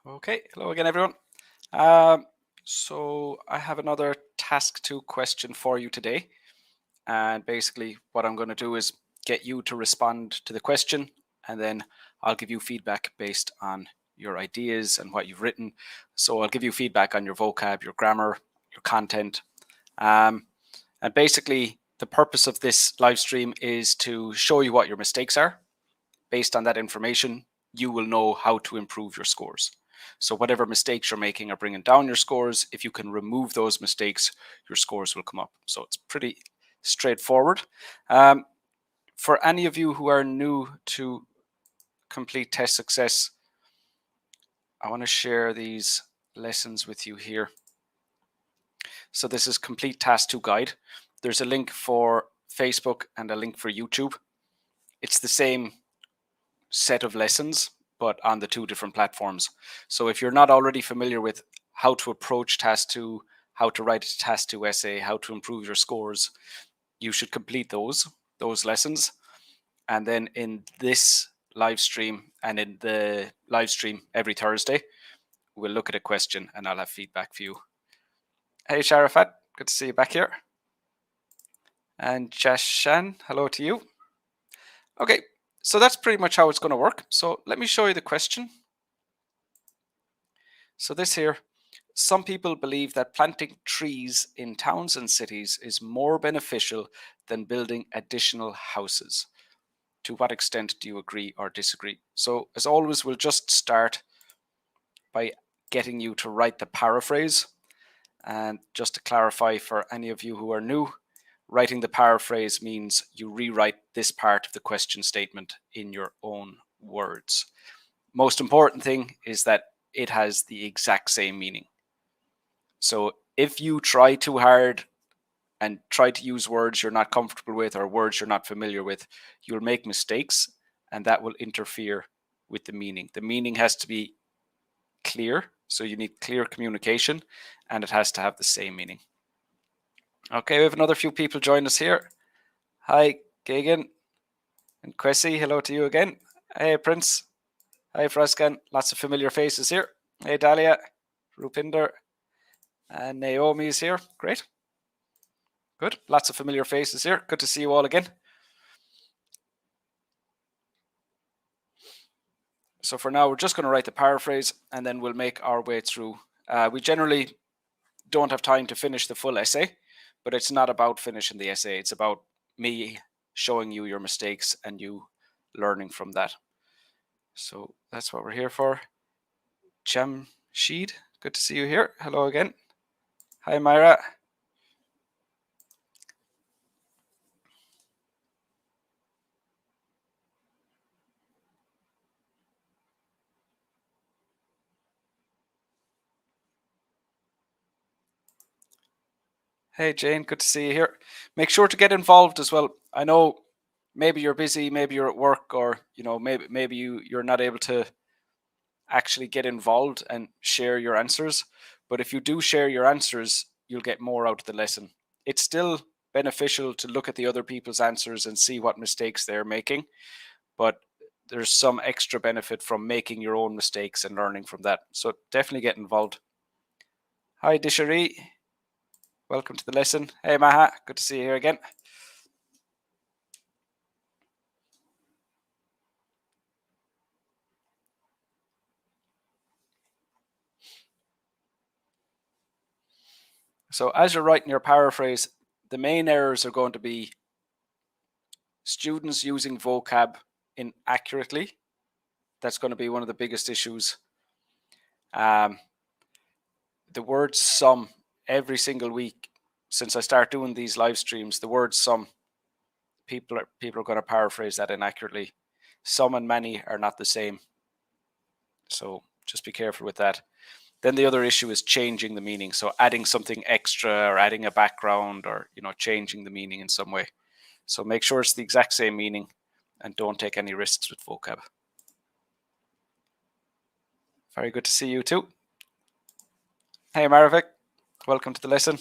Okay, hello again, everyone. So I have another task 2 question for you today. And basically what I'm going to do is get you to respond to the question, and then I'll give you feedback based on your ideas and what you've written. So I'll give you feedback on your vocab, your grammar, your content. And basically the purpose of this live stream is to show you what your mistakes are. Based on that information, you will know how to improve your scores. So whatever mistakes you're making are bringing down your scores. If you can remove those mistakes, your scores will come up. So it's pretty straightforward. For any of you who are new to Complete Test Success, I want to share these lessons with you here. So this is Complete Task 2 Guide. There's a link for Facebook and a link for YouTube. It's the same set of lessons, but on the 2 different platforms. So if you're not already familiar with how to approach task 2, how to write a task 2 essay, how to improve your scores, you should complete those lessons. And then in this live stream and in the live stream every Thursday, we'll look at a question and I'll have feedback for you. Hey Sharafat, good to see you back here. And Jashan, hello to you. Okay, so that's pretty much how it's going to work. So let me show you the question. So this here, some people believe that planting trees in towns and cities is more beneficial than building additional houses. To what extent do you agree or disagree? So as always, we'll just start by getting you to write the paraphrase. And just to clarify for any of you who are new, writing the paraphrase means you rewrite this part of the question statement in your own words. Most important thing is that it has the exact same meaning. So if you try too hard and try to use words you're not comfortable with or words you're not familiar with, you'll make mistakes and that will interfere with the meaning. The meaning has to be clear, so you need clear communication, and it has to have the same meaning. Okay, we have another few people join us here. Hi, Gagan and Cressy, hello to you again. Hey, Prince. Hi, Frascan. Lots of familiar faces here. Hey, Dahlia, Rupinder, and Naomi is here. Great. Good. Lots of familiar faces here. Good to see you all again. So for now, we're just going to write the paraphrase and then we'll make our way through. We generally don't have time to finish the full essay, but it's not about finishing the essay. It's about me showing you your mistakes and you learning from that. So that's what we're here for. Jamsheed, good to see you here. Hello again. Hi, Myra. Hey, Jane, good to see you here. Make sure to get involved as well. I know maybe you're busy, maybe you're at work, or maybe you're not able to actually get involved and share your answers. But if you do share your answers, you'll get more out of the lesson. It's still beneficial to look at the other people's answers and see what mistakes they're making, but there's some extra benefit from making your own mistakes and learning from that. So definitely get involved. Hi, Dishari. Welcome to the lesson. Hey, Maha. Good to see you here again. So as you're writing your paraphrase, the main errors are going to be students using vocab inaccurately. That's going to be one of the biggest issues. The word some, every single week since I start doing these live streams, the word some, people are going to paraphrase that inaccurately. Some and many are not the same. So just be careful with that. Then the other issue is changing the meaning. So adding something extra or adding a background or, changing the meaning in some way. So make sure it's the exact same meaning and don't take any risks with vocab. Very good to see you too. Hey, Maravik. Welcome to the lesson.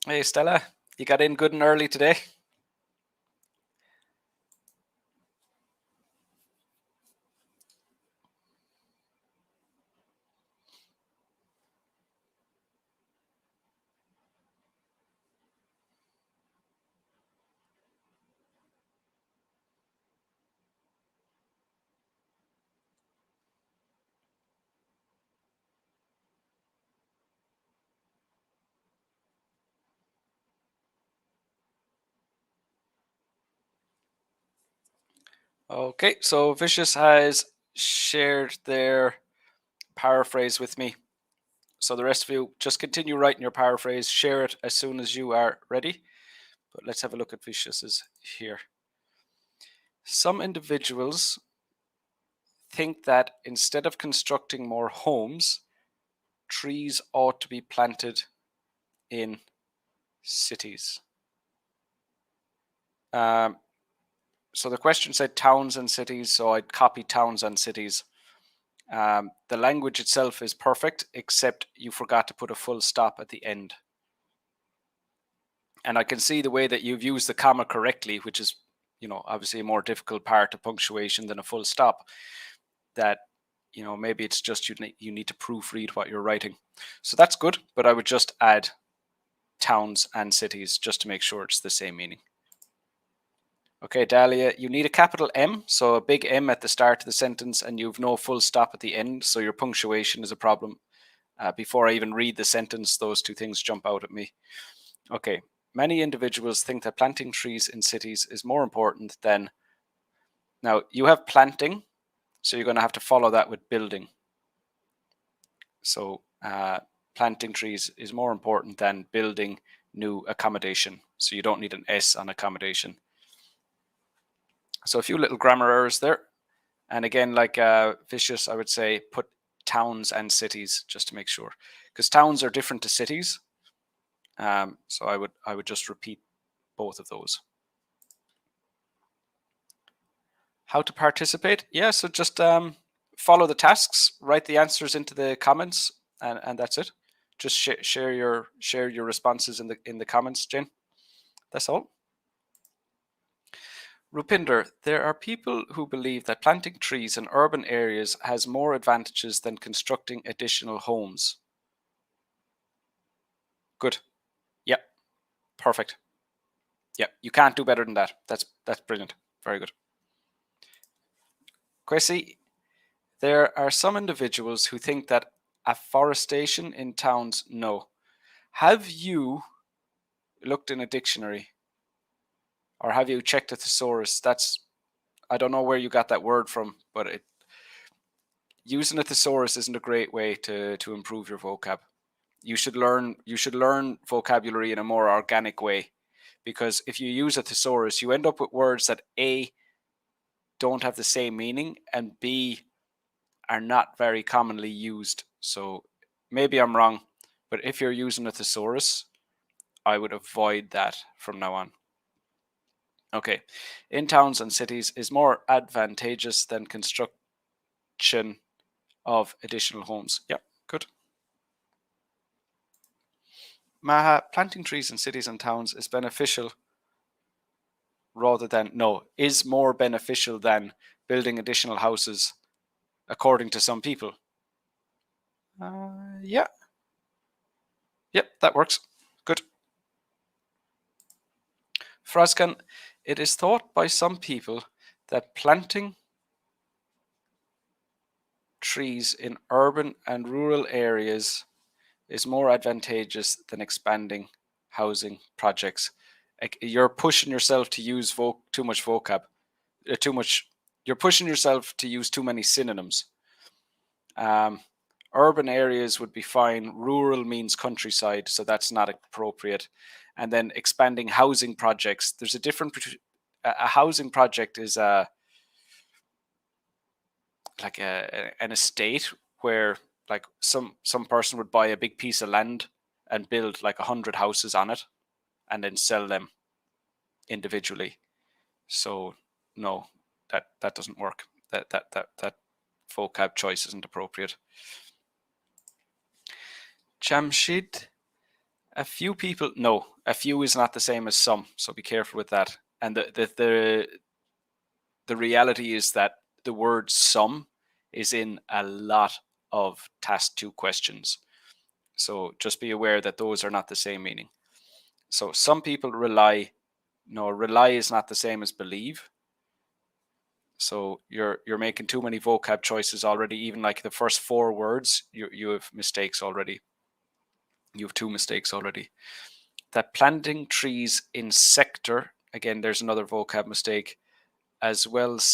Hey, Stella, you got in good and early today? Okay, so Vicious has shared their paraphrase with me. So the rest of you, just continue writing your paraphrase, share it as soon as you are ready. But let's have a look at Vicious's here. Some individuals think that instead of constructing more homes, trees ought to be planted in cities. So the question said towns and cities, so I'd copy towns and cities. The language itself is perfect, except you forgot to put a full stop at the end. And I can see the way that you've used the comma correctly, which is, obviously a more difficult part of punctuation than a full stop, that, maybe it's just you need to proofread what you're writing. So that's good, but I would just add towns and cities just to make sure it's the same meaning. Okay, Dahlia, you need a capital M, so a big M at the start of the sentence, and you've no full stop at the end, so your punctuation is a problem. Before I even read the sentence, those two things jump out at me. Okay, many individuals think that planting trees in cities is more important than... Now, you have planting, so you're going to have to follow that with building. So planting trees is more important than building new accommodation. So you don't need an S on accommodation. So a few little grammar errors there. And again, like Vicious, I would say put towns and cities just to make sure, because towns are different to cities. So I would just repeat both of those. How to participate? Yeah, so just follow the tasks, write the answers into the comments, and that's it. Just share your responses in the comments, Jane. That's all. Rupinder, there are people who believe that planting trees in urban areas has more advantages than constructing additional homes. Good. Yep. Perfect. Yep. You can't do better than that. That's brilliant. Very good. Kwesi, there are some individuals who think that afforestation in towns, no. Have you looked in a dictionary? Or have you checked a thesaurus? I don't know where you got that word from, but using a thesaurus isn't a great way to improve your vocab. You should learn vocabulary in a more organic way, because if you use a thesaurus, you end up with words that A, don't have the same meaning, and B, are not very commonly used. So maybe I'm wrong, but if you're using a thesaurus, I would avoid that from now on. Okay, in towns and cities is more advantageous than construction of additional homes. Yeah, good. Maha, planting trees in cities and towns is beneficial rather than, no, is more beneficial than building additional houses, according to some people. Yeah. Yep, that works. Good. Fraskan, it is thought by some people that planting trees in urban and rural areas is more advantageous than expanding housing projects. You're pushing yourself to use too much vocab. You're pushing yourself to use too many synonyms. Urban areas would be fine. Rural means countryside, so that's not appropriate. And then expanding housing projects. There's a difference between a housing project is like an estate where like some person would buy a big piece of land and build like 100 houses on it and then sell them individually. So no, that doesn't work. That vocab choice isn't appropriate. Jamshid, A few people, no, a few is not the same as some, so be careful with that. And the reality is that the word some is in a lot of task 2 questions. So just be aware that those are not the same meaning. So some people rely. No, rely is not the same as believe. So you're making too many vocab choices already. Even like the first 4 words, you have mistakes already. You have 2 mistakes already. That planting trees in sector, again, there's another vocab mistake, as well as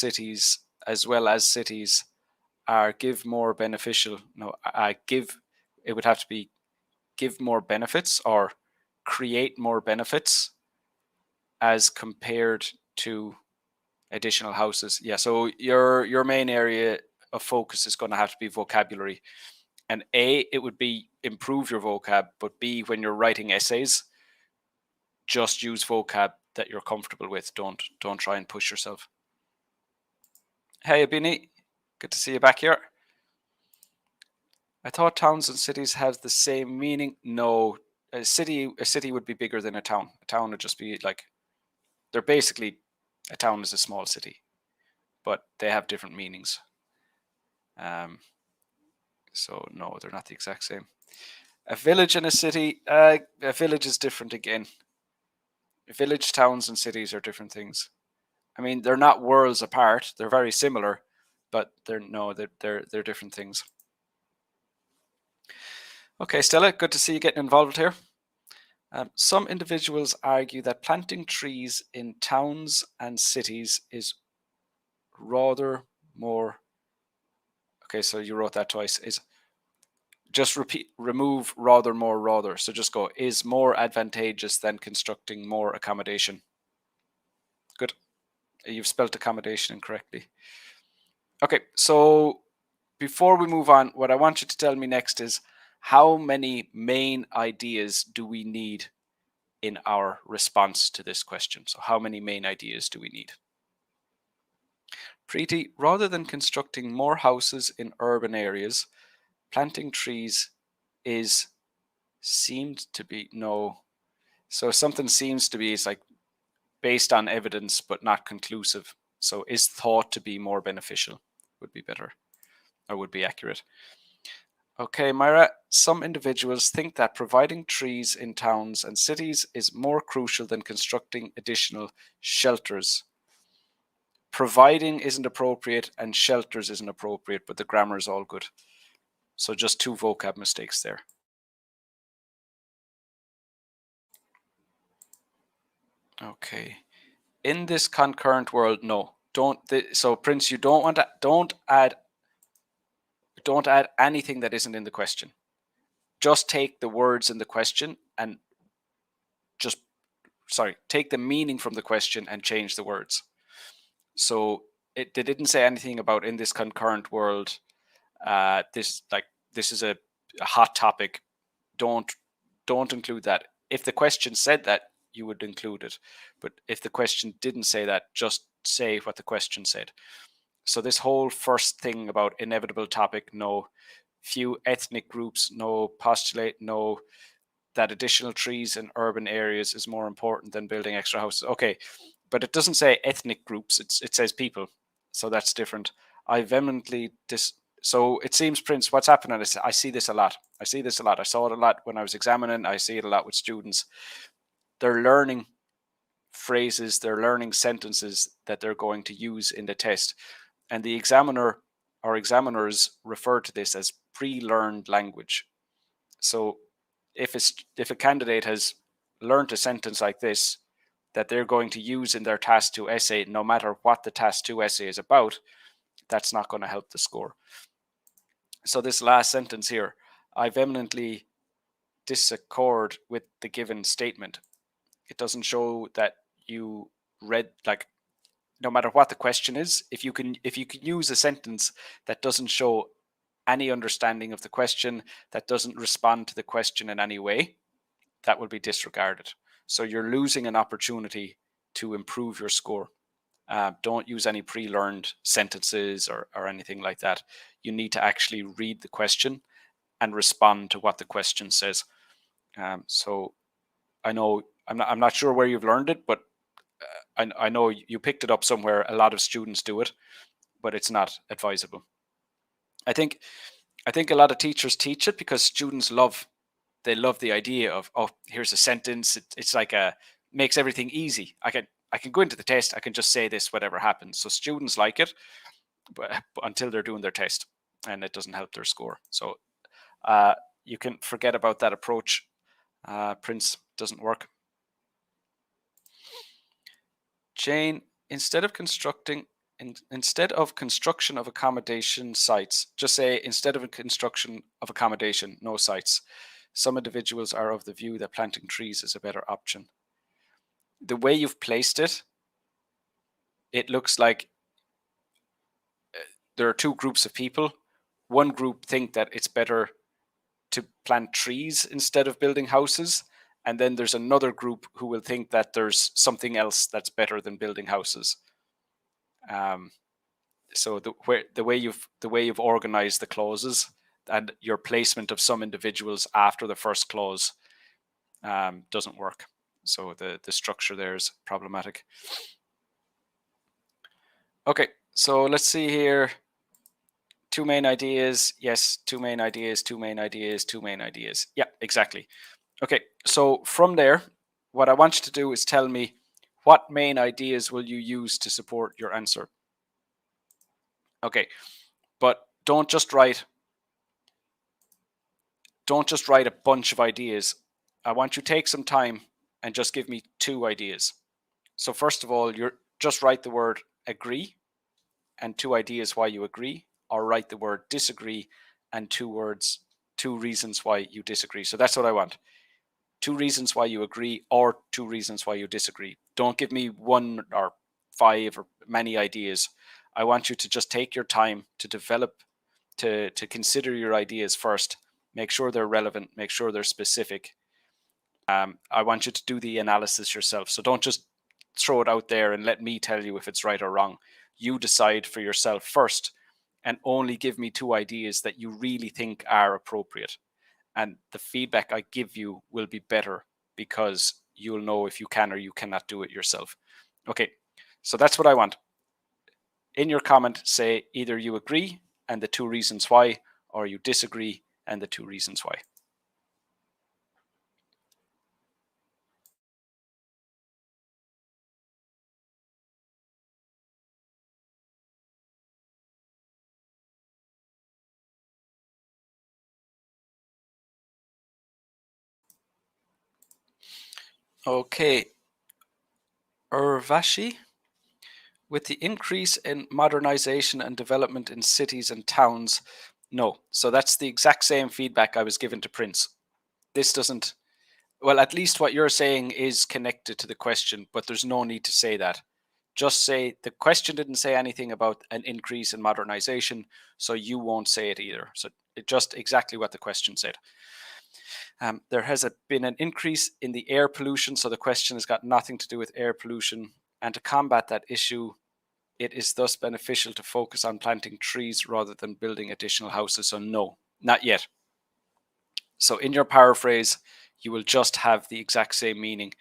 cities are give more beneficial. No, give, it would have to be give more benefits or create more benefits as compared to additional houses. Yeah, so your main area of focus is going to have to be vocabulary. And A, it would be improve your vocab, but B, when you're writing essays, just use vocab that you're comfortable with. Don't try and push yourself. Hey Abini, good to see you back here. I thought towns and cities have the same meaning. No, a city would be bigger than a town. A town would just be like, they're basically, a town is a small city, but they have different meanings. So no, they're not the exact same. A village and a city, a village is different again. Village, towns, and cities are different things. I mean, they're not worlds apart. They're very similar, but they're different things. Okay, Stella, good to see you getting involved here. Some individuals argue that planting trees in towns and cities is rather more. Okay, so you wrote that twice. Is just remove rather more rather. So just go is more advantageous than constructing more accommodation. Good. You've spelled accommodation incorrectly. Okay, so before we move on, what I want you to tell me next is how many main ideas do we need in our response to this question? So how many main ideas do we need? Preeti, rather than constructing more houses in urban areas, planting trees seemed to be, no. So something seems to be, it's like based on evidence but not conclusive. So is thought to be more beneficial would be better, or would be accurate. Okay, Myra, some individuals think that providing trees in towns and cities is more crucial than constructing additional shelters. Providing isn't appropriate and shelters isn't appropriate, but the grammar is all good. So just 2 vocab mistakes there. Okay. In this concurrent world, no. So Prince, you don't add anything that isn't in the question. Just take the words in the question and take the meaning from the question and change the words. So they didn't say anything about in this concurrent world. This is a hot topic. Don't include that. If the question said that, you would include it. But if the question didn't say that, just say what the question said. So this whole first thing about inevitable topic, no. Few ethnic groups, no. Postulate, no. That additional trees in urban areas is more important than building extra houses. Okay, but it doesn't say ethnic groups. It says people. So that's different. I vehemently So it seems, Prince, what's happening is I see this a lot. I saw it a lot when I was examining. I see it a lot with students. They're learning phrases, they're learning sentences that they're going to use in the test. And the examiner or examiners refer to this as pre-learned language. So if a candidate has learned a sentence like this that they're going to use in their task 2 essay, no matter what the task 2 essay is about, that's not going to help the score. So this last sentence here, I vehemently disaccord with the given statement. It doesn't show that you read, like, no matter what the question is, if you can use a sentence that doesn't show any understanding of the question, that doesn't respond to the question in any way, that will be disregarded. So you're losing an opportunity to improve your score. Don't use any pre-learned sentences or anything like that. You need to actually read the question and respond to what the question says. So I know I'm not sure where you've learned it, but I know you picked it up somewhere. A lot of students do it, but it's not advisable. I think a lot of teachers teach it because students love the idea of, oh, here's a sentence. It's like makes everything easy. I can go into the test. I can just say this, whatever happens. So students like it, but until they're doing their test, and it doesn't help their score. So you can forget about that approach. Prince doesn't work. Jane, instead of construction of accommodation sites, just say instead of construction of accommodation, no sites. Some individuals are of the view that planting trees is a better option. The way you've placed it, it looks like there are two groups of people. One group think that it's better to plant trees instead of building houses. And then there's another group who will think that there's something else that's better than building houses. So the way you've organized the clauses and your placement of some individuals after the first clause doesn't work. So the structure there is problematic. Okay, so let's see here. Two main ideas. Yes, two main ideas, two main ideas, two main ideas. Yeah, exactly. Okay, so from there, what I want you to do is tell me what main ideas will you use to support your answer. Okay, but don't just write a bunch of ideas. I want you to take some time and just give me two ideas. So first of all, you're just write the word agree and two ideas why you agree, or write the word disagree and two reasons why you disagree. So that's what I want. Two reasons why you agree or two reasons why you disagree. Don't give me one or five or many ideas. I want you to just take your time to develop, to consider your ideas first. Make sure they're relevant, make sure they're specific. I want you to do the analysis yourself. So don't just throw it out there and let me tell you if it's right or wrong. You decide for yourself first and only give me two ideas that you really think are appropriate. And the feedback I give you will be better because you'll know if you can or you cannot do it yourself. Okay, so that's what I want. In your comment, say either you agree and the two reasons why, or you disagree and the two reasons why. Okay, Urvashi, with the increase in modernization and development in cities and towns, no. So that's the exact same feedback I was given to Prince. This doesn't, well, at least what you're saying is connected to the question, but there's no need to say that. Just say the question didn't say anything about an increase in modernization, so you won't say it either. So it just exactly what the question said. There has been an increase in the air pollution, so the question has got nothing to do with air pollution. And to combat that issue, it is thus beneficial to focus on planting trees rather than building additional houses. So no, not yet. So in your paraphrase, you will just have the exact same meaning.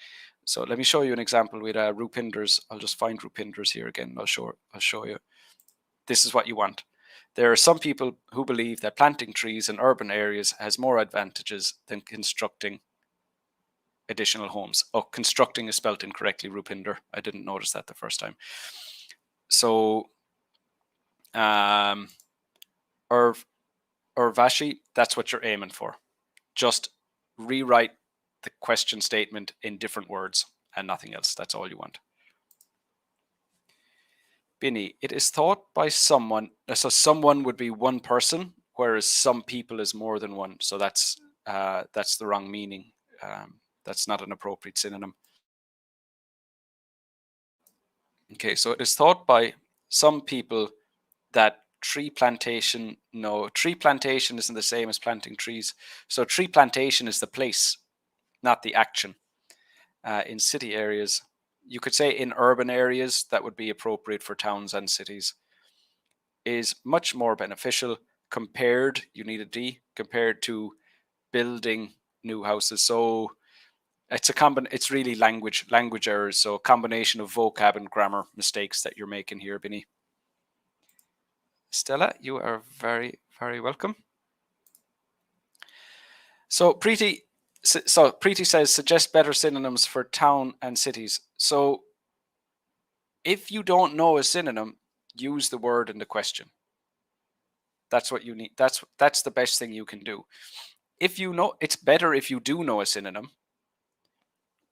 So let me show you an example with Rupinder's. I'll just find Rupinder's here again. I'll show you. This is what you want. There are some people who believe that planting trees in urban areas has more advantages than constructing additional homes. Oh, constructing is spelled incorrectly, Rupinder. I didn't notice that the first time. So, Urvashi, that's what you're aiming for. Just rewrite the question statement in different words and nothing else. That's all you want. Binny, it is thought by someone, so someone would be one person, whereas some people is more than one. So that's the wrong meaning. That's not an appropriate synonym. Okay, so it is thought by some people that tree plantation isn't the same as planting trees. So tree plantation is the place, not the action. In city areas, you could say in urban areas, that would be appropriate for towns and cities, is much more beneficial compared, you need a D, compared to building new houses. So it's it's really language errors. So a combination of vocab and grammar mistakes that you're making here, Binny. Stella, you are very, very welcome. So Preeti says suggest better synonyms for town and cities. So if you don't know a synonym, use the word in the question. That's what you need. That's the best thing you can do. If you know, it's better if you do know a synonym.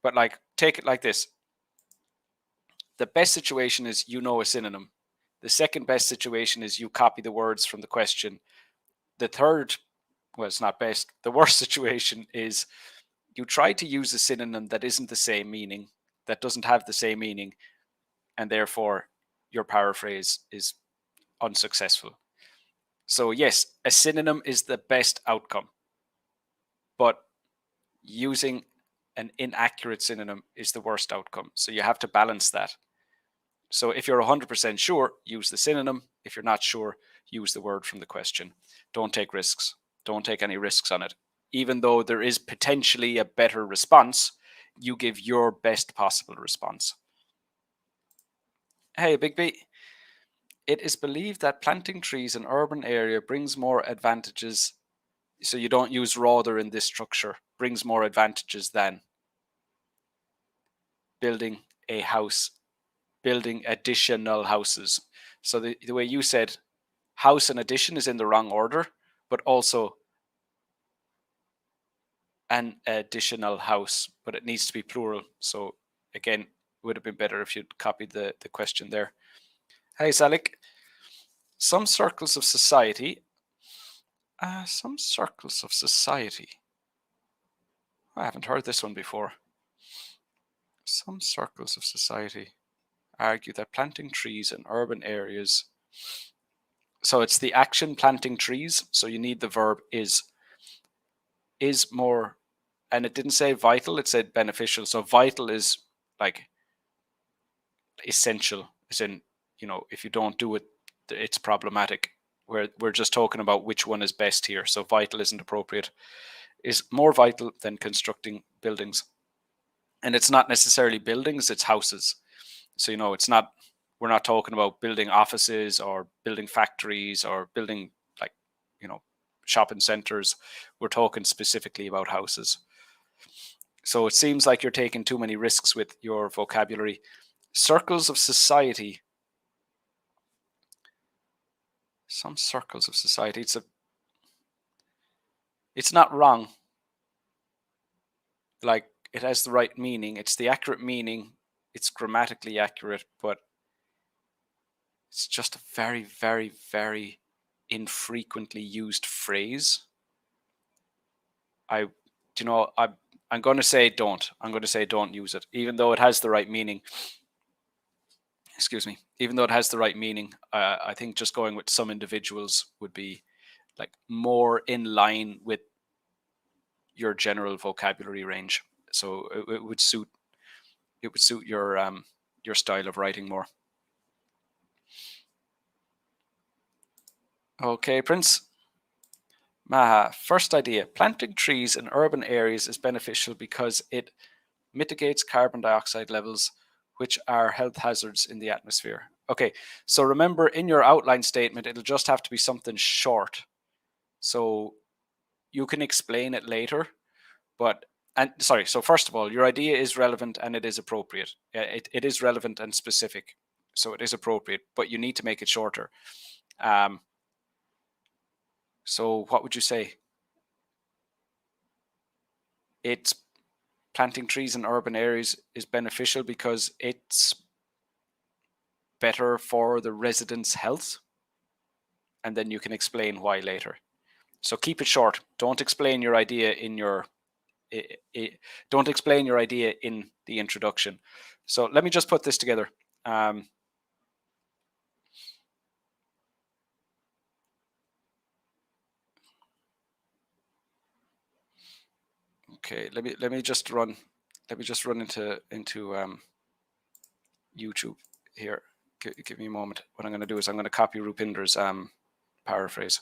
But like, take it like this. The best situation is you know a synonym. The second best situation is you copy the words from the question. The third, well, it's not best. The worst situation is you try to use a synonym that isn't the same meaning, that doesn't have the same meaning, and therefore your paraphrase is unsuccessful. So yes, a synonym is the best outcome, but using an inaccurate synonym is the worst outcome. So you have to balance that. So if you're 100% sure, use the synonym. If you're not sure, use the word from the question. Don't take risks. Don't take any risks on it. Even though there is potentially a better response, you give your best possible response. Hey, Big B. It is believed that planting trees in urban area brings more advantages. So you don't use rather in this structure. Brings more advantages than building a house, building additional houses. So the way you said house and addition is in the wrong order, but also an additional house, but it needs to be plural. So again, it would have been better if you'd copied the question there. Hey, Salik. Some circles of society. I haven't heard this one before. Some circles of society argue that planting trees in urban areas. So it's the action planting trees. So you need the verb is more, and it didn't say vital, it said beneficial. So vital is like essential, as in, if you don't do it, it's problematic. We're just talking about which one is best here. So vital isn't appropriate. Is more vital than constructing buildings. And it's not necessarily buildings, it's houses. So, we're not talking about building offices or building factories or building shopping centers. We're talking specifically about houses. So it seems like you're taking too many risks with your vocabulary. Circles of society. Some circles of society. It's not wrong. Like, it has the right meaning. It's the accurate meaning. It's grammatically accurate, but it's just a very, very, very infrequently used phrase. I'm going to say don't. I'm going to say don't use it, even though it has the right meaning. Excuse me. Even though it has the right meaning, I think just going with some individuals would be like more in line with your general vocabulary range. So it would suit your style of writing more. Okay, Prince. Maha, first idea. Planting trees in urban areas is beneficial because it mitigates carbon dioxide levels, which are health hazards in the atmosphere. Okay, so remember in your outline statement, it'll just have to be something short. So you can explain it later, so first of all, your idea is relevant and it is appropriate. It is relevant and specific, so it is appropriate, but you need to make it shorter. So what would you say? It's planting trees in urban areas is beneficial because it's better for the residents' health. And then you can explain why later. So keep it short. Don't explain your idea in don't explain your idea in the introduction. So let me just put this together. Okay, let me just run into YouTube here. Give me a moment. What I'm going to do is I'm going to copy Rupinder's paraphrase.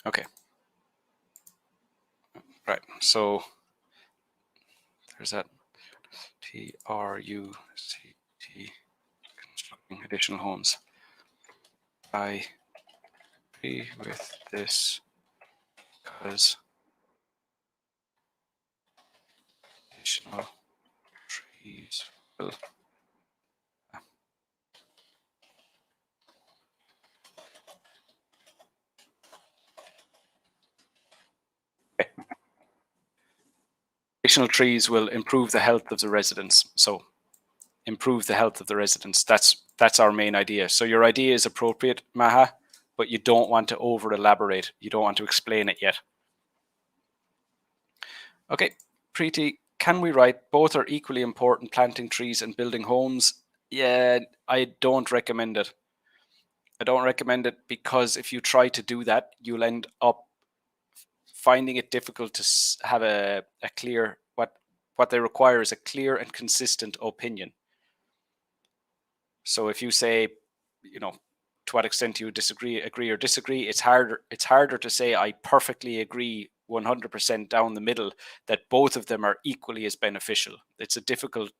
Okay. Right. So there's that TRUCT, constructing additional homes. I agree with this because additional trees will additional trees will improve the health of the residents. So improve the health of the residents. That's our main idea. So your idea is appropriate, Maha, but you don't want to over elaborate. You don't want to explain it yet. Okay, Preeti, can we write both are equally important, planting trees and building homes? Yeah, I don't recommend it. I don't recommend it because if you try to do that, you'll end up finding it difficult to have a clear, what they require is a clear and consistent opinion. So if you say, to what extent you agree or disagree, it's harder to say I perfectly agree 100% down the middle that both of them are equally as beneficial. It's a difficult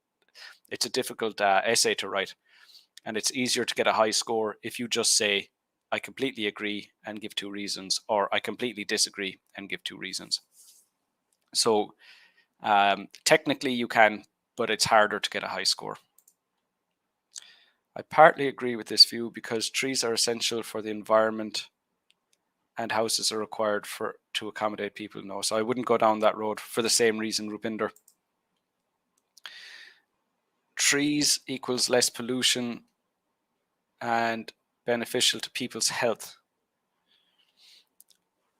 essay to write, and it's easier to get a high score if you just say I completely agree and give 2 reasons, or I completely disagree and give 2 reasons. So technically you can, but it's harder to get a high score. I partly agree with this view because trees are essential for the environment and houses are required to accommodate people. No, so I wouldn't go down that road for the same reason, Rupinder. Trees equals less pollution and beneficial to people's health.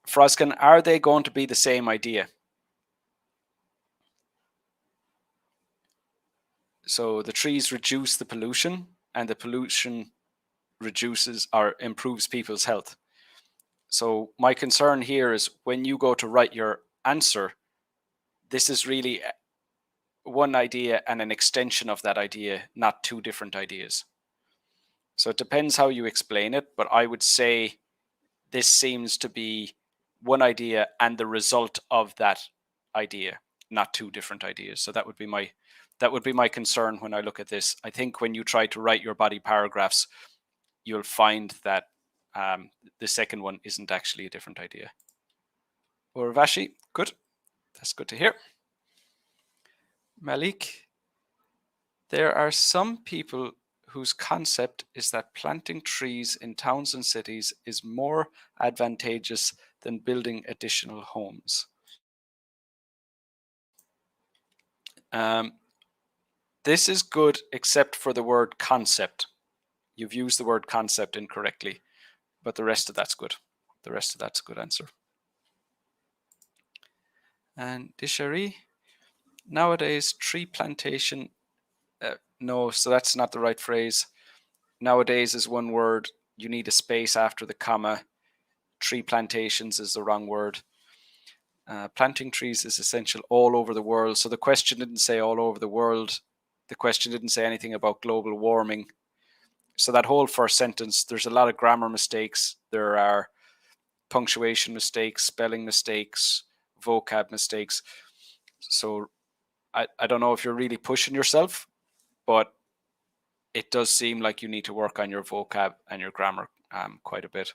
Froskin, are they going to be the same idea? So the trees reduce the pollution and the pollution reduces or improves people's health. So my concern here is when you go to write your answer, this is really one idea and an extension of that idea, not 2 different ideas. So it depends how you explain it, but I would say this seems to be one idea and the result of that idea, not 2 different ideas. So that would be my concern when I look at this. I think when you try to write your body paragraphs, you'll find that the second one isn't actually a different idea. Urvashi, good. That's good to hear. Malik, there are some people whose concept is that planting trees in towns and cities is more advantageous than building additional homes. This is good except for the word concept. You've used the word concept incorrectly, but the rest of that's good. The rest of that's a good answer. And Dishari, nowadays tree plantation, no, so that's not the right phrase. Nowadays is one word. You need a space after the comma. Tree plantations is the wrong word. Planting trees is essential all over the world. So the question didn't say all over the world. The question didn't say anything about global warming. So that whole first sentence, there's a lot of grammar mistakes. There are punctuation mistakes, spelling mistakes, vocab mistakes. So I don't know if you're really pushing yourself, but it does seem like you need to work on your vocab and your grammar quite a bit.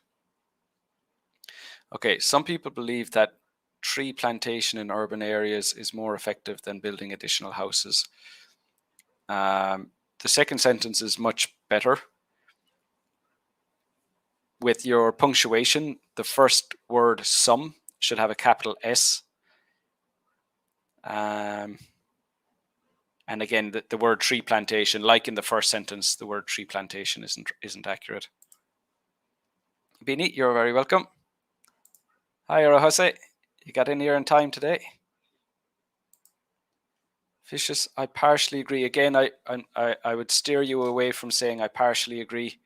Okay, some people believe that tree plantation in urban areas is more effective than building additional houses. The second sentence is much better. With your punctuation, the first word some should have a capital S. And again, the word tree plantation, like in the first sentence, the word tree plantation isn't accurate. Bini, you're very welcome. Hi, Arahose. You got in here in time today. Vicious, I partially agree. Again, I would steer you away from saying I partially agree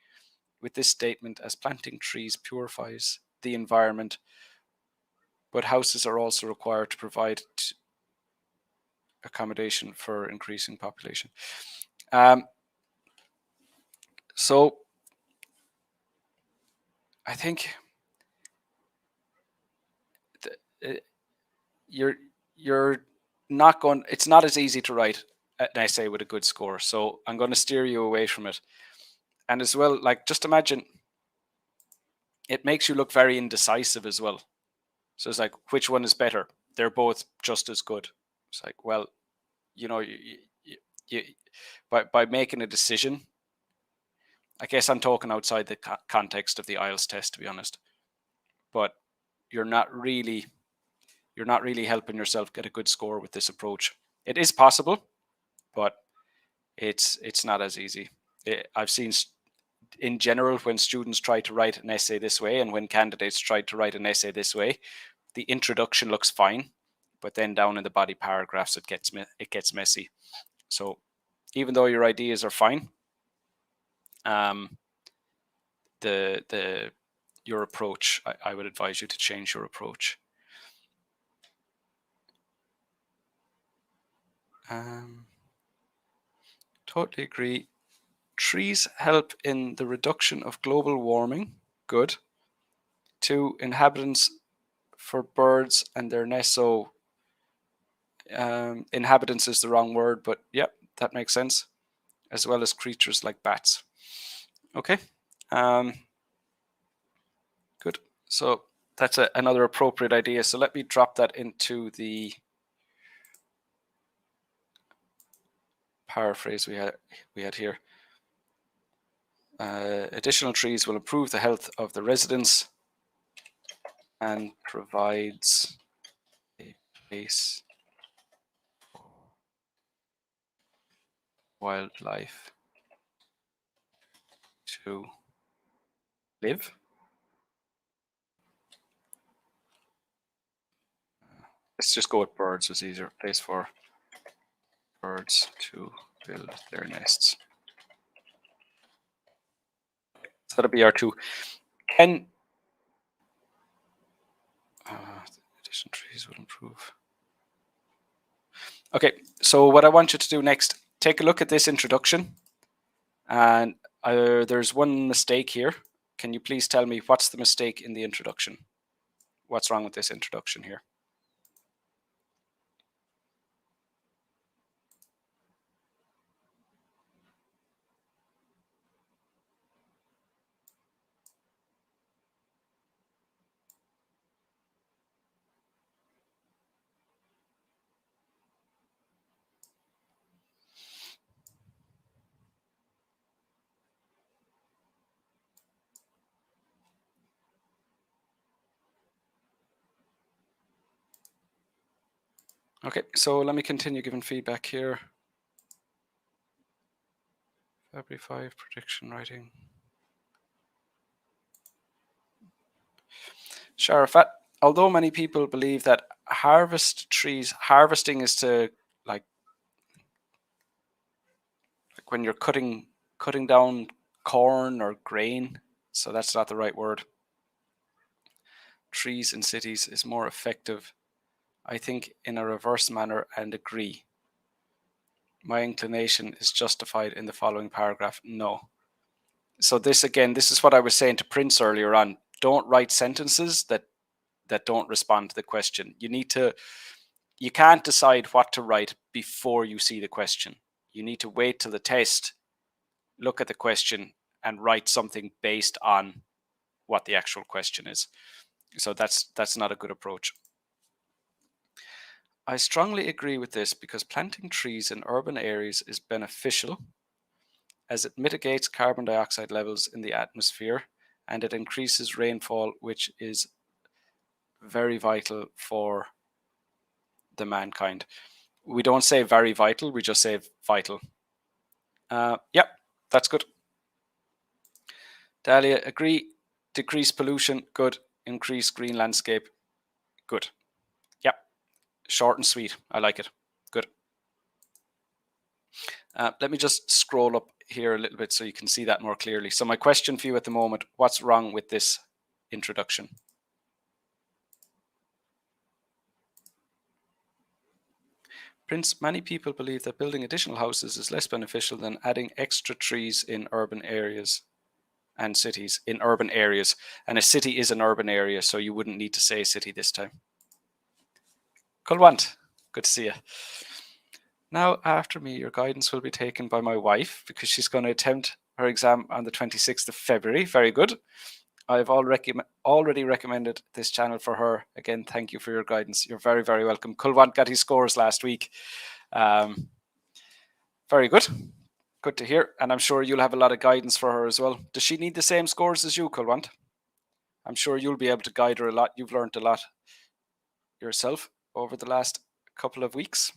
with this statement, as planting trees purifies the environment, but houses are also required to provide accommodation for increasing population. So I think you're not going. It's not as easy to write an essay with a good score. So I'm going to steer you away from it. And as well, like, just imagine it makes you look very indecisive as well. So it's like, which one is better? They're both just as good. It's like, well, you know, you by making a decision, I guess I'm talking outside the context of the IELTS test, to be honest. But you're not really helping yourself get a good score with this approach. It is possible, but it's not as easy. I've seen in general when students try to write an essay this way, and when candidates try to write an essay this way, the introduction looks fine, but then down in the body paragraphs it gets messy. So even though your ideas are fine, your approach, I would advise you to change your approach. Totally agree. Trees help in the reduction of global warming. Good. 2, inhabitants for birds and their nests. So inhabitants is the wrong word, but yeah, that makes sense. As well as creatures like bats. Okay. Good. So that's another appropriate idea. So let me drop that into the paraphrase we had here. Additional trees will improve the health of the residents and provides a place for wildlife to live. Let's just go with birds, it's easier. Place for birds to build their nests. So that'll be our 2. Additional trees will improve. Okay, so what I want you to do next, take a look at this introduction, and there's one mistake here. Can you please tell me what's the mistake in the introduction? What's wrong with this introduction here? Okay, so let me continue giving feedback here. February 5, prediction writing. Sharafat, although many people believe that harvesting is to like when you're cutting down corn or grain, so that's not the right word. Trees in cities is more effective, I think, in a reverse manner, and agree. My inclination is justified in the following paragraph. No. So this is what I was saying to Prince earlier on. Don't write sentences that don't respond to the question. You can't decide what to write before you see the question. You need to wait till the test, look at the question, and write something based on what the actual question is. So that's not a good approach. I strongly agree with this because planting trees in urban areas is beneficial as it mitigates carbon dioxide levels in the atmosphere and it increases rainfall, which is very vital for the mankind. We don't say very vital, we just say vital. Yep, that's good. Dahlia, agree. Decrease pollution, good. Increase green landscape, good. Yep, short and sweet, I like it, good. Let me just scroll up here a little bit so you can see that more clearly. So my question for you at the moment, what's wrong with this introduction? Prince, many people believe that building additional houses is less beneficial than adding extra trees in urban areas and cities. In urban areas, and a city is an urban area, so you wouldn't need to say city this time. Kulwant, good to see you. Now, after me, your guidance will be taken by my wife because she's going to attempt her exam on the 26th of February. Very good. I've already recommended this channel for her. Again, thank you for your guidance. You're very, very welcome. Kulwant got his scores last week. Very good. Good to hear. And I'm sure you'll have a lot of guidance for her as well. Does she need the same scores as you, Kulwant? I'm sure you'll be able to guide her a lot. You've learned a lot yourself over the last couple of weeks.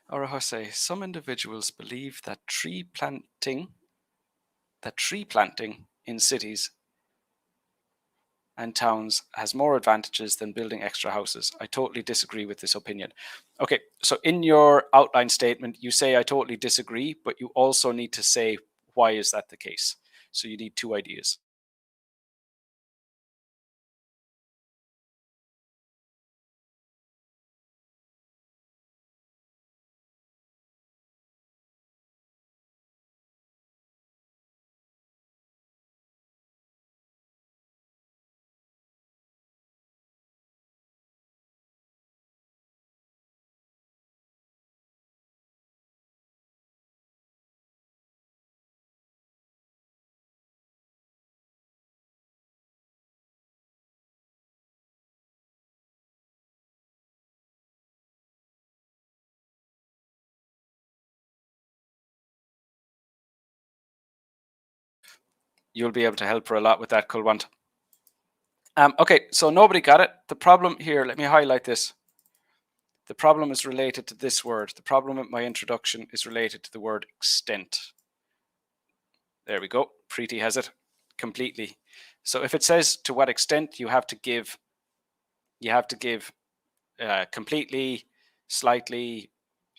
Or Jose, some individuals believe that tree planting in cities and towns has more advantages than building extra houses. I totally disagree with this opinion. Okay, so in your outline statement, you say I totally disagree, but you also need to say why is that the case. So you need two ideas. You'll be able to help her a lot with that, Kulwant. Okay, so nobody got it. The problem here, let me highlight this. The problem is related to this word. The problem with my introduction is related to the word extent. There we go. Preeti has it completely. So if it says to what extent, you have to give completely, slightly,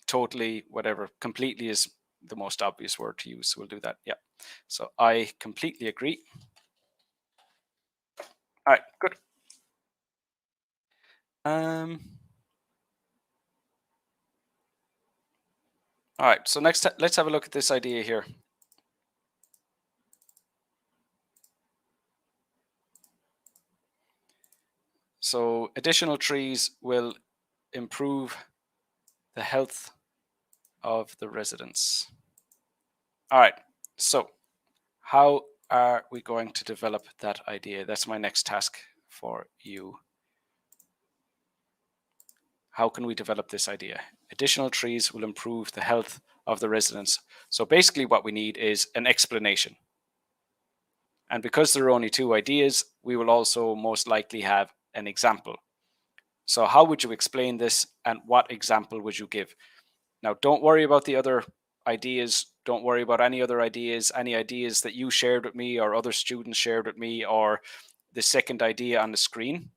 totally, whatever. Completely is the most obvious word to use. So we'll do that. Yeah. So I completely agree. All right, good. All right, so next, let's have a look at this idea here. So additional trees will improve the health of the residents. All right, so how are we going to develop that idea? That's my next task for you. How can we develop this idea? Additional trees will improve the health of the residents. So basically what we need is an explanation. And because there are only two ideas, we will also most likely have an example. So how would you explain this and what example would you give? Now, don't worry about the other ideas. Don't worry about any other ideas, any ideas that you shared with me or other students shared with me or the second idea on the screen.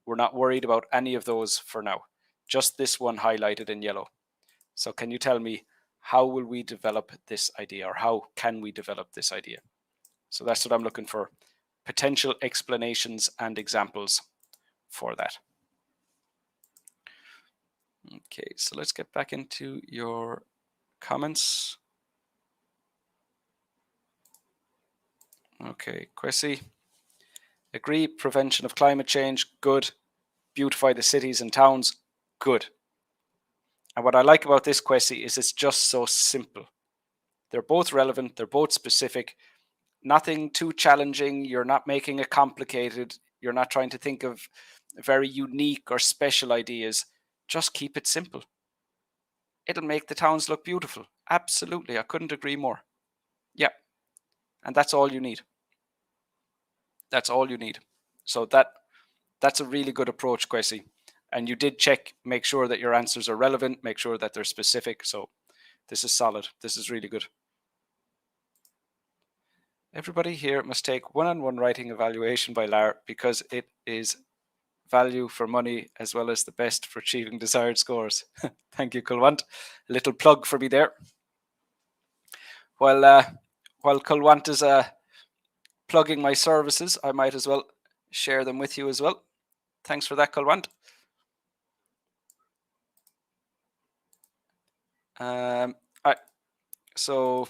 We're not worried about any of those for now. Just this one highlighted in yellow. So can you tell me how will we develop this idea or how can we develop this idea? So that's what I'm looking for. Potential explanations and examples for that. Okay, so let's get back into your comments. Okay, Kwesi. Agree, prevention of climate change, good. Beautify the cities and towns, good. And what I like about this, Kwesi, is it's just so simple. They're both relevant, they're both specific, nothing too challenging. You're not making it complicated. You're not trying to think of very unique or special ideas. Just keep it simple. It'll make the towns look beautiful. Absolutely. I couldn't agree more. Yeah. And that's all you need. That's all you need. So that's a really good approach, Kwesi. And you did check, make sure that your answers are relevant, make sure that they're specific. So this is solid. This is really good. Everybody here must take one-on-one writing evaluation by LAR because it is value for money as well as the best for achieving desired scores. Thank you, Kulwant. A little plug for me there. While Kulwant is plugging my services, I might as well share them with you as well. Thanks for that, Kulwant. All right. So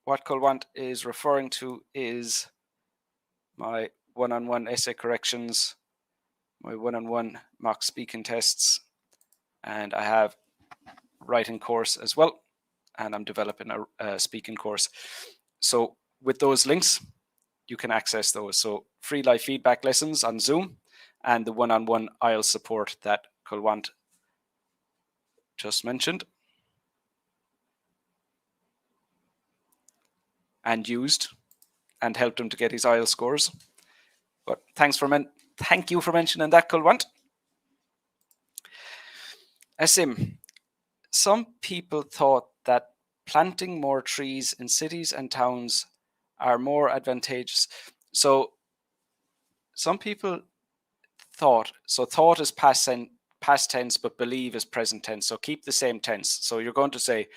what Kulwant is referring to is my one-on-one essay corrections my one-on-one mock speaking tests, and I have writing course as well, and I'm developing a speaking course. So with those links, you can access those. So free live feedback lessons on Zoom and the one-on-one IELTS support that Kulwant just mentioned and used and helped him to get his IELTS scores. But thank you for mentioning that, Kulwant. Asim, some people thought that planting more trees in cities and towns are more advantageous. So some people thought is past tense, but believe is present tense. So keep the same tense. So you're going to say,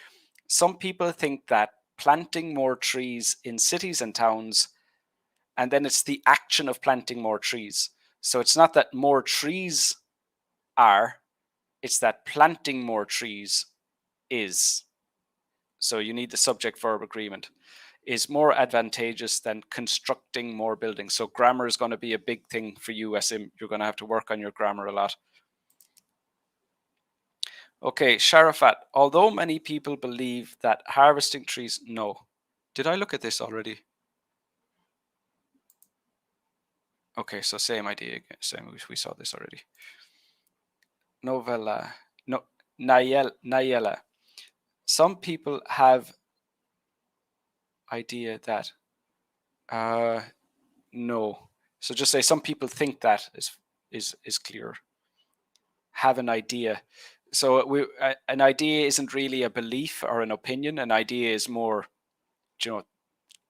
some people think that planting more trees in cities and towns, and then it's the action of planting more trees. So it's not that more trees are, it's that planting more trees is. So you need the subject verb agreement. Is more advantageous than constructing more buildings. So grammar is going to be a big thing for you, Asim. You're going to have to work on your grammar a lot. Okay, Sharafat, although many people believe that harvesting trees, no. Did I look at this already? Okay, so same idea again. Same, we saw this already. Novella, no, Nayela. Some people have idea that, no. So just say some people think that is clear. Have an idea. So an idea isn't really a belief or an opinion. An idea is more,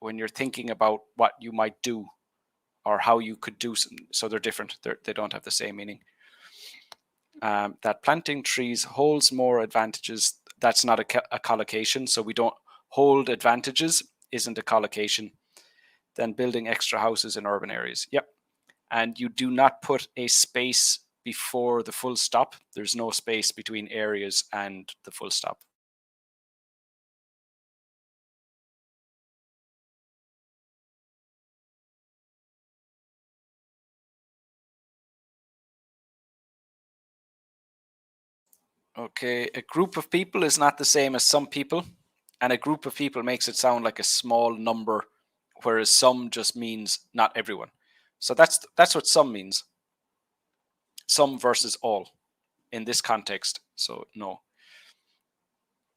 when you're thinking about what you might do or how you could do something. So they're different. They don't have the same meaning. That planting trees holds more advantages. That's not a collocation. So we don't hold advantages isn't a collocation than building extra houses in urban areas. Yep. And you do not put a space before the full stop. There's no space between areas and the full stop. Okay, a group of people is not the same as some people, and a group of people makes it sound like a small number, whereas some just means not everyone. So that's what some means. Some versus all in this context. So no.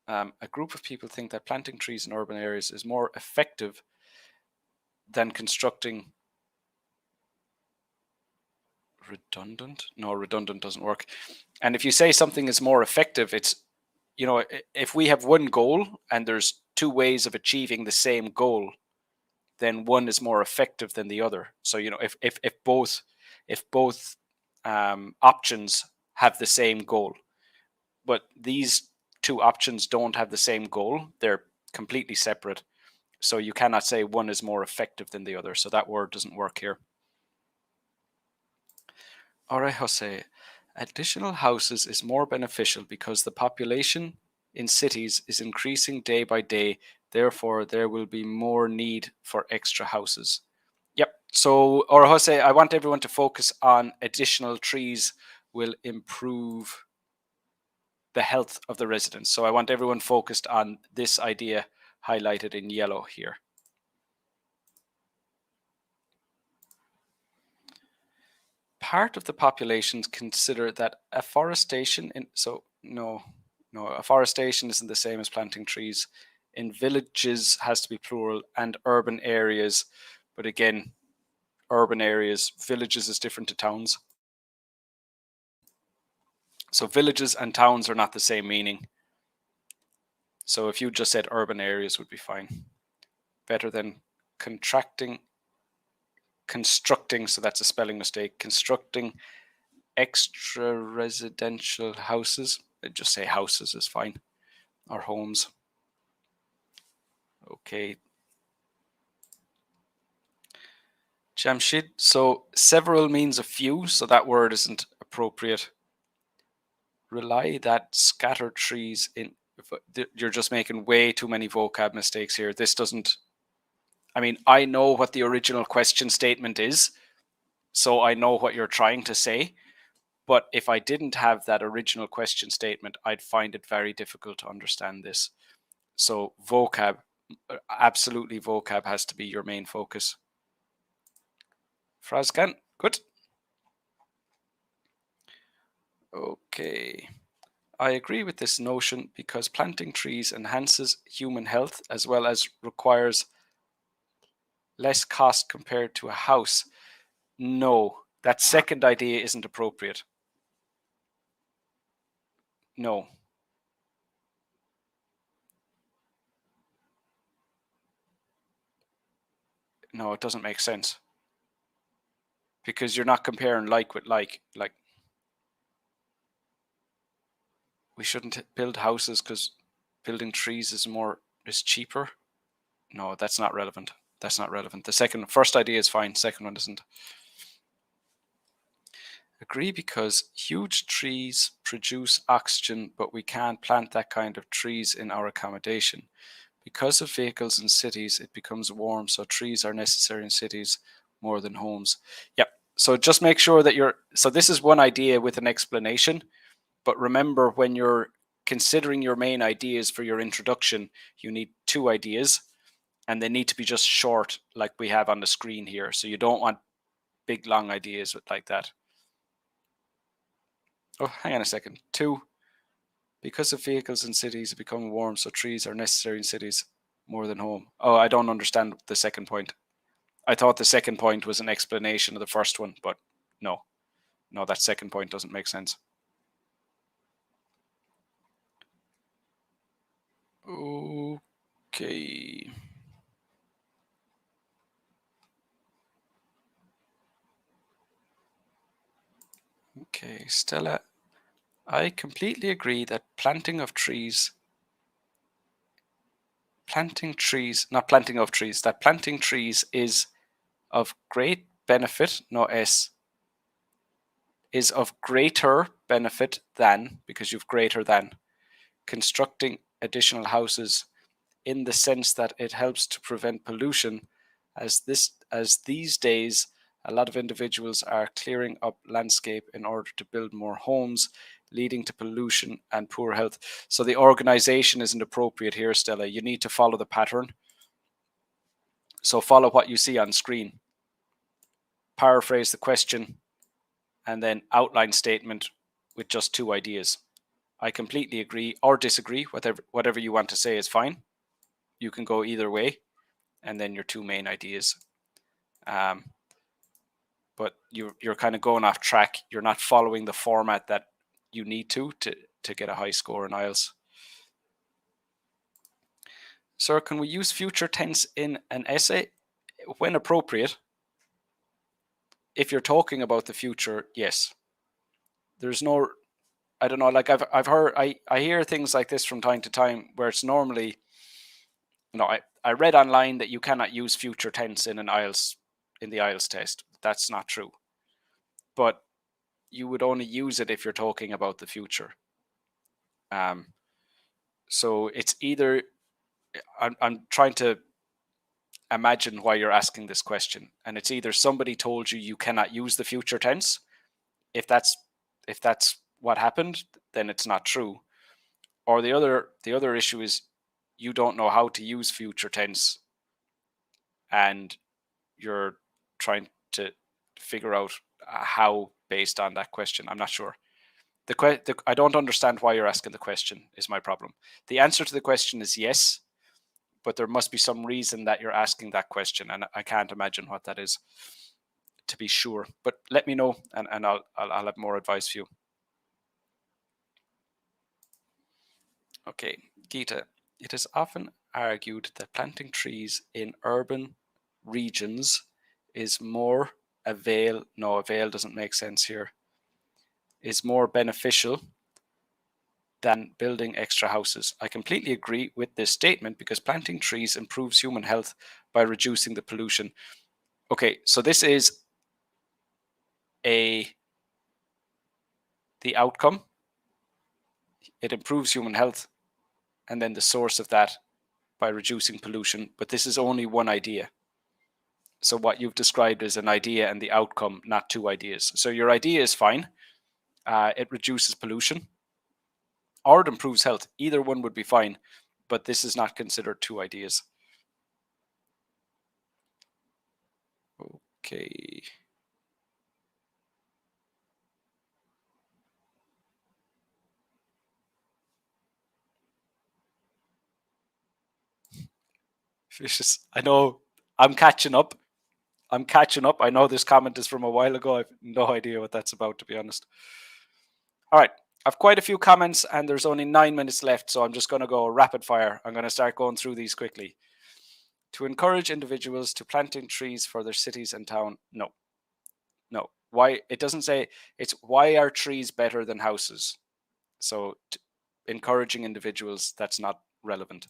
A group of people think that planting trees in urban areas is more effective than constructing redundant. No, redundant doesn't work. And if you say something is more effective, it's, if we have one goal and there's two ways of achieving the same goal, then one is more effective than the other. So if both options have the same goal, but these two options don't have the same goal, they're completely separate. So you cannot say one is more effective than the other. So that word doesn't work here. All right, Jose. Additional houses is more beneficial because the population in cities is increasing day by day. Therefore, there will be more need for extra houses. Yep. So, or Jose, I want everyone to focus on additional trees will improve the health of the residents. So I want everyone focused on this idea highlighted in yellow here. Part of the populations consider that afforestation afforestation isn't the same as planting trees. In villages has to be plural, and urban areas, but again, urban areas, villages is different to towns. So villages and towns are not the same meaning. So if you just said urban areas would be fine. Better than constructing, so that's a spelling mistake, constructing extra residential houses. Just say houses is fine, or homes. Okay. Jamshid, so several means a few, so that word isn't appropriate. Rely that scatter trees in, you're just making way too many vocab mistakes here. This doesn't, I know what the original question statement is, so I know what you're trying to say, But if I didn't have that original question statement, I'd find it very difficult to understand this. So vocab, absolutely vocab has to be your main focus. Fraskan, good. Okay. I agree with this notion because planting trees enhances human health as well as requires less cost compared to a house. No, that second idea isn't appropriate. No. No, it doesn't make sense. Because you're not comparing like with like. Like, we shouldn't build houses because building trees is cheaper. No, that's not relevant. That's not relevant. The first idea is fine. Second one isn't. Agree because huge trees produce oxygen, but we can't plant that kind of trees in our accommodation. Because of vehicles in cities, it becomes warm, so trees are necessary in cities more than homes. Yep. So just make sure that so this is one idea with an explanation, but remember when you're considering your main ideas for your introduction, you need 2 ideas, and they need to be just short like we have on the screen here. So you don't want big, long ideas like that. Oh, hang on a second. 2, because of vehicles in cities become warm, so trees are necessary in cities more than home. Oh, I don't understand the second point. I thought the second point was an explanation of the first one, but no. No, that second point doesn't make sense. Okay. Okay, Stella, I completely agree that that planting trees is of great benefit, no S, is of greater benefit than, because you've greater than, constructing additional houses in the sense that it helps to prevent pollution, as these days a lot of individuals are clearing up landscape in order to build more homes, leading to pollution and poor health. So the organization isn't appropriate here, Stella. You need to follow the pattern. So follow what you see on screen. Paraphrase the question and then outline statement with just 2 ideas. I completely agree or disagree. Whatever you want to say is fine. You can go either way, and then your 2 main ideas. But you're kind of going off track. You're not following the format that you need to get a high score in IELTS. Sir, can we use future tense in an essay? When appropriate. If you're talking about the future, yes. There's no, I don't know, like I've heard, I hear things like this from time to time where it's normally, I read online that you cannot use future tense in the IELTS test. That's not true. But you would only use it if you're talking about the future. So it's either, I'm trying to imagine why you're asking this question, and it's either somebody told you cannot use the future tense. If that's what happened, then it's not true. Or the other issue is you don't know how to use future tense, and you're trying to figure out how based on that question. I'm not sure. I don't understand why you're asking the question is my problem. The answer to the question is yes, but there must be some reason that you're asking that question, and I can't imagine what that is, to be sure. But let me know, and I'll have more advice for you. Okay, Gita. It is often argued that planting trees in urban regions is more avail. No, avail doesn't make sense here. Is more beneficial than building extra houses. I completely agree with this statement because planting trees improves human health by reducing the pollution. Okay, so this is the outcome. It improves human health, and then the source of that by reducing pollution. But this is only one idea. So what you've described is an idea and the outcome, not 2 ideas. So your idea is fine. it reduces pollution, or it improves health. Either one would be fine, but this is not considered two ideas. Okay. Vicious. I know. I'm catching up. I know this comment is from a while ago. I've no idea what that's about, to be honest. All right. I've quite a few comments and there's only 9 minutes left, so I'm just going to go rapid fire. I'm going to start going through these quickly. To encourage individuals to planting trees for their cities and town. No. No. Why? It doesn't say, it's why are trees better than houses? So encouraging individuals, that's not relevant.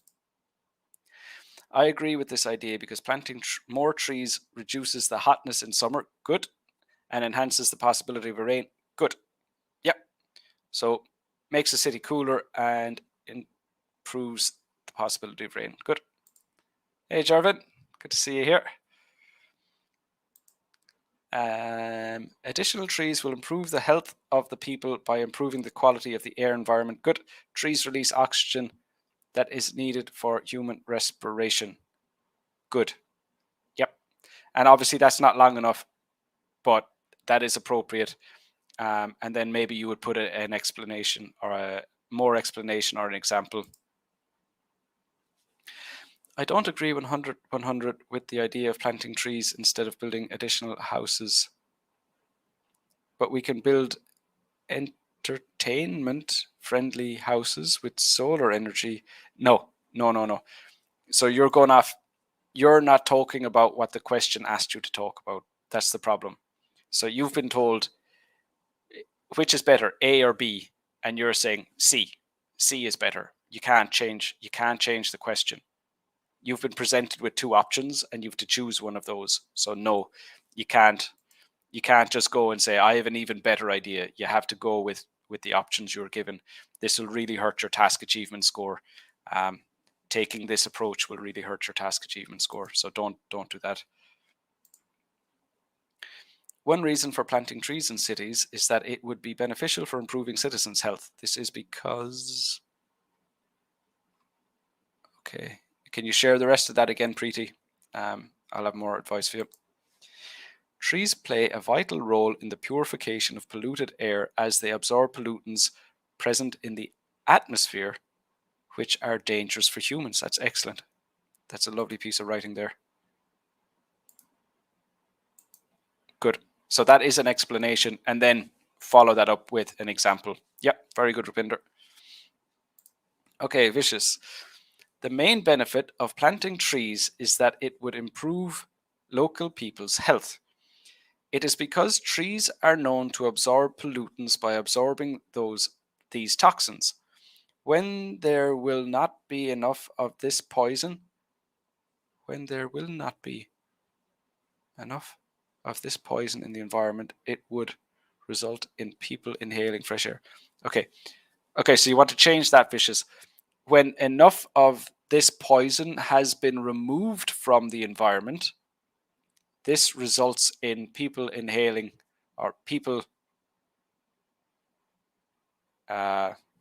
I agree with this idea because planting more trees reduces the hotness in summer. Good. And enhances the possibility of rain. Good. Yep. So makes the city cooler and improves the possibility of rain. Good. Hey, Jarvin. Good to see you here. Additional trees will improve the health of the people by improving the quality of the air environment. Good. Trees release oxygen that is needed for human respiration. Good. Yep. And obviously that's not long enough, but that is appropriate. And then maybe you would put an explanation or a more explanation or an example. I don't agree 100 with the idea of planting trees instead of building additional houses. But we can build entertainment friendly houses with solar energy. No. So you're going off, you're not talking about what the question asked you to talk about. That's the problem. So you've been told which is better, A or B, and you're saying C. C is better. You can't change the question. You've been presented with two options and you have to choose one of those. So no, you can't just go and say I have an even better idea. You have to go with the options you're given. This will really hurt your task achievement score. Taking this approach will really hurt your task achievement score. So don't do that. One reason for planting trees in cities is that it would be beneficial for improving citizens' health. This is because... Okay. Can you share the rest of that again, Preeti? I'll have more advice for you. Trees play a vital role in the purification of polluted air as they absorb pollutants present in the atmosphere, which are dangerous for humans. That's excellent. That's a lovely piece of writing there. Good. So that is an explanation, and then follow that up with an example. Yep, very good, Rupinder. Okay, Vicious. The main benefit of planting trees is that it would improve local people's health. It is because trees are known to absorb pollutants by absorbing these toxins. When there will not be enough of this poison, in the environment, it would result in people inhaling fresh air. Okay, so you want to change that, Vicious. When enough of this poison has been removed from the environment, this results in people inhaling or people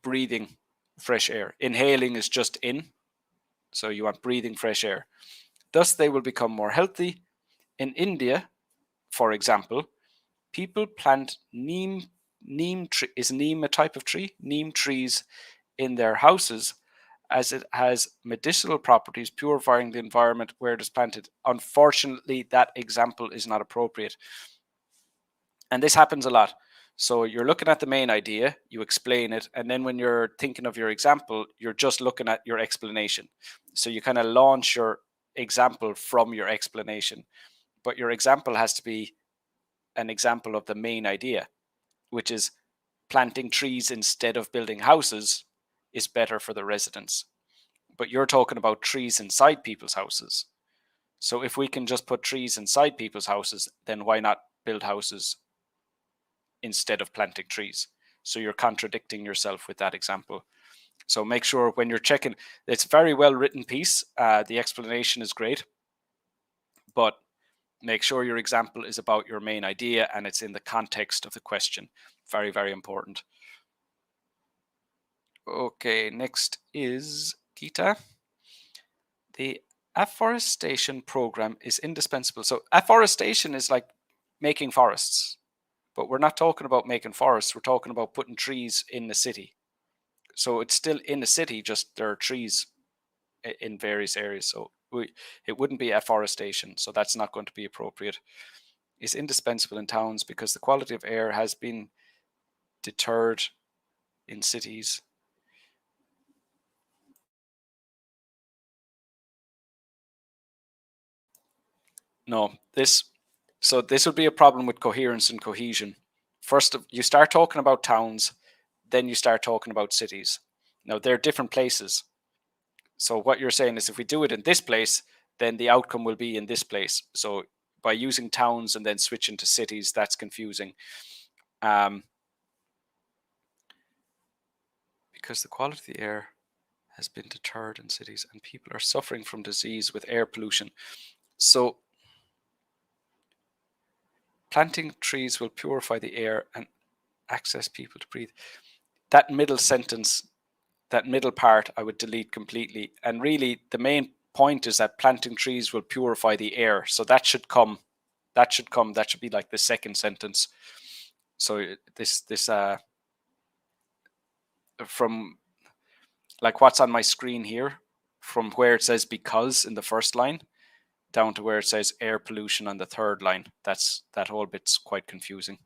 breathing fresh air. Inhaling is just in, so you want breathing fresh air. Thus, they will become more healthy. In India, for example, people plant neem tree. Is neem a type of tree? Neem trees in their houses, as it has medicinal properties, purifying the environment where it is planted. Unfortunately, that example is not appropriate. And this happens a lot. So you're looking at the main idea, you explain it, and then when you're thinking of your example, you're just looking at your explanation. So you kind of launch your example from your explanation. But your example has to be an example of the main idea, which is planting trees instead of building houses is better for the residents. But you're talking about trees inside people's houses. So if we can just put trees inside people's houses, then why not build houses instead of planting trees? So you're contradicting yourself with that example. So make sure when you're checking, it's a very well written piece. The explanation is great, but make sure your example is about your main idea and it's in the context of the question. Very, very important. Okay, next is Gita. The afforestation program is indispensable. So afforestation is like making forests, but we're not talking about making forests. We're talking about putting trees in the city. So it's still in the city, just there are trees in various areas. So it wouldn't be afforestation. So that's not going to be appropriate. It's indispensable in towns because the quality of air has been deterred in cities. No, this would be a problem with coherence and cohesion. First, you start talking about towns, then you start talking about cities. Now, they're different places. So what you're saying is if we do it in this place, then the outcome will be in this place. So by using towns and then switching to cities, that's confusing. Because the quality of the air has been deterred in cities and people are suffering from disease with air pollution. So planting trees will purify the air and access people to breathe. That middle sentence, that middle part, I would delete completely. And really, the main point is that planting trees will purify the air. So that should come. That should be like the second sentence. So this from like what's on my screen here, from where it says because in the first line down to where it says air pollution on the third line. That whole bit's quite confusing.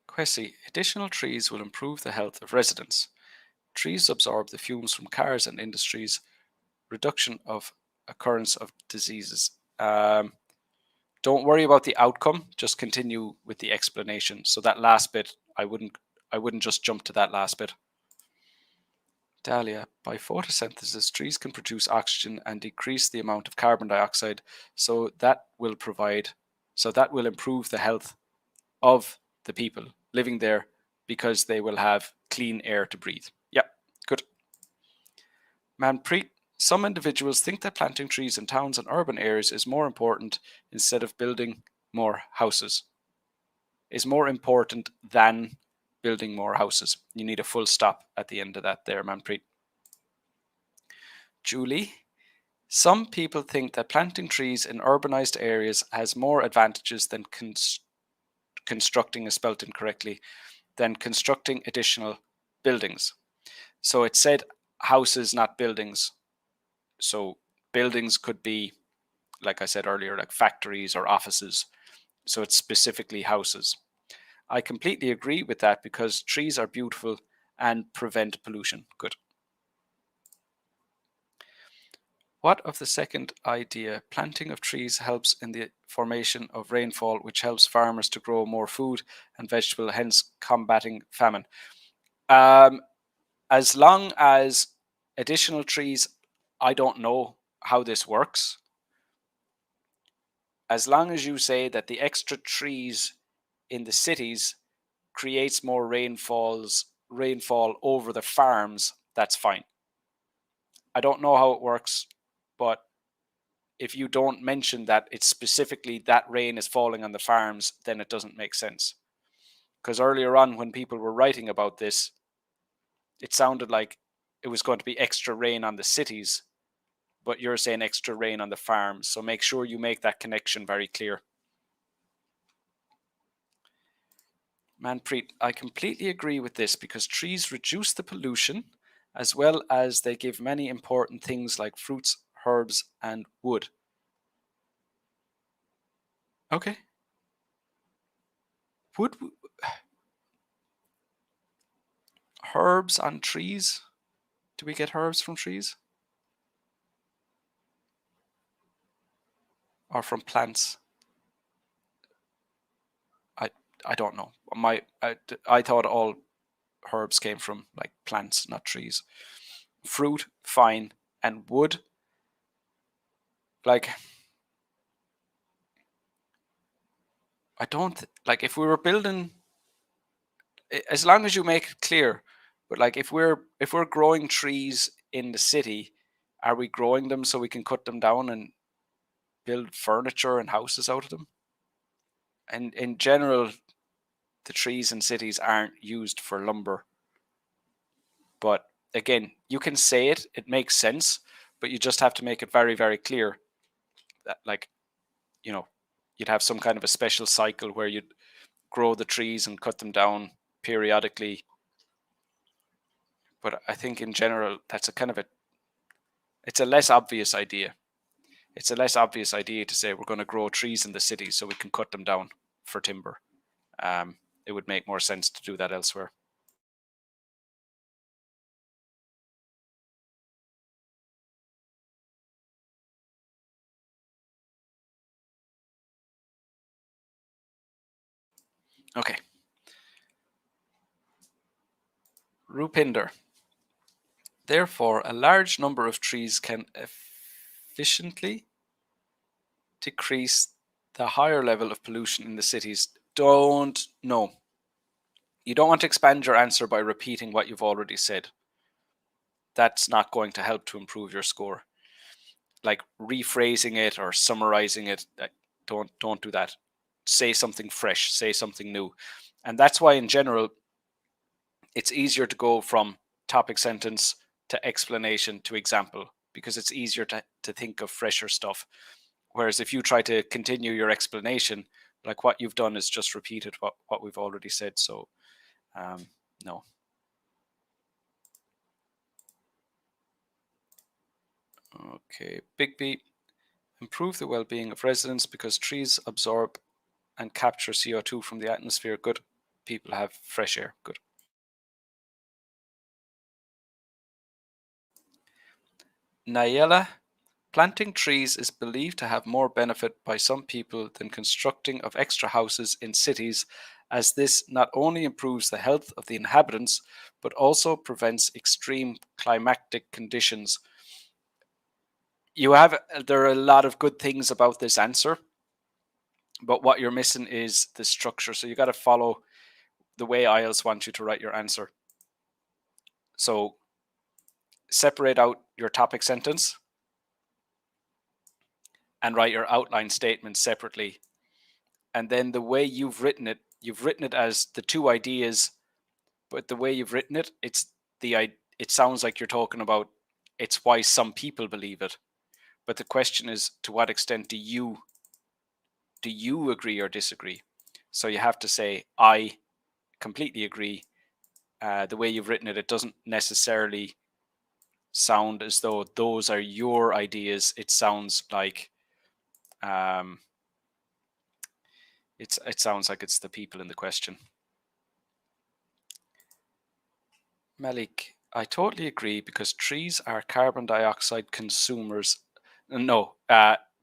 Kwesi, additional trees will improve the health of residents. Trees absorb the fumes from cars and industries, reduction of occurrence of diseases. Don't worry about the outcome, just continue with the explanation. So that last bit, I wouldn't just jump to that last bit. Dahlia, by photosynthesis, trees can produce oxygen and decrease the amount of carbon dioxide, so that will improve the health of the people living there because they will have clean air to breathe. Yeah, good. Manpreet, some individuals think that planting trees in towns and urban areas is more important instead of building more houses. Is more important than building more houses. You need a full stop at the end of that there, Manpreet. Julie, some people think that planting trees in urbanized areas has more advantages than constructing, is spelled incorrectly, than constructing additional buildings. So it said houses, not buildings. So buildings could be, like I said earlier, like factories or offices. So it's specifically houses. I completely agree with that because trees are beautiful and prevent pollution. Good. What of the second idea? Planting of trees helps in the formation of rainfall, which helps farmers to grow more food and vegetable, hence combating famine. As long as additional trees, I don't know how this works. As long as you say that the extra trees in the cities creates more rainfall over the farms, that's fine. I don't know how it works, but if you don't mention that it's specifically that rain is falling on the farms, then it doesn't make sense. Because earlier on, when people were writing about this, it sounded like it was going to be extra rain on the cities, but you're saying extra rain on the farms. So make sure you make that connection very clear. Manpreet, I completely agree with this because trees reduce the pollution as well as they give many important things like fruits, herbs, and wood. Okay. Wood, herbs on trees? Do we get herbs from trees? Or from plants? I don't know. I thought all herbs came from like plants, not trees. Fruit, fine, and wood, like I don't like if we were building, as long as you make it clear. But like if we're growing trees in the city, are we growing them so we can cut them down and build furniture and houses out of them? And in general, the trees in cities aren't used for lumber. But again, you can say it, it makes sense, but you just have to make it very, very clear that, like, you'd have some kind of a special cycle where you'd grow the trees and cut them down periodically. But I think in general, that's it's a less obvious idea. It's a less obvious idea to say we're going to grow trees in the city so we can cut them down for timber. It would make more sense to do that elsewhere. Okay. Rupinder. Therefore, a large number of trees can efficiently decrease the higher level of pollution in the cities. You don't want to expand your answer by repeating what you've already said. That's not going to help to improve your score. Like rephrasing it or summarizing it, don't do that. Say something fresh, say something new. And that's why in general it's easier to go from topic sentence to explanation to example, because it's easier to think of fresher stuff. Whereas if you try to continue your explanation, like what you've done is just repeated what we've already said. So no. Okay, Big B. Improve the well-being of residents because trees absorb and capture CO2 from the atmosphere. Good. People have fresh air. Good. Nayela. Planting trees is believed to have more benefit by some people than constructing of extra houses in cities, as this not only improves the health of the inhabitants, but also prevents extreme climatic conditions. There are a lot of good things about this answer, but what you're missing is the structure. So you got to follow the way IELTS wants you to write your answer. So separate out your topic sentence and write your outline statement separately. And then the way you've written it as the two ideas, but the way you've written it, it sounds like you're talking about it's why some people believe it. But the question is, to what extent do you agree or disagree? So you have to say, I completely agree. The way you've written it, it doesn't necessarily sound as though those are your ideas. It sounds like it sounds like it's the people in the question. Malik, I totally agree because trees are carbon dioxide consumers. No,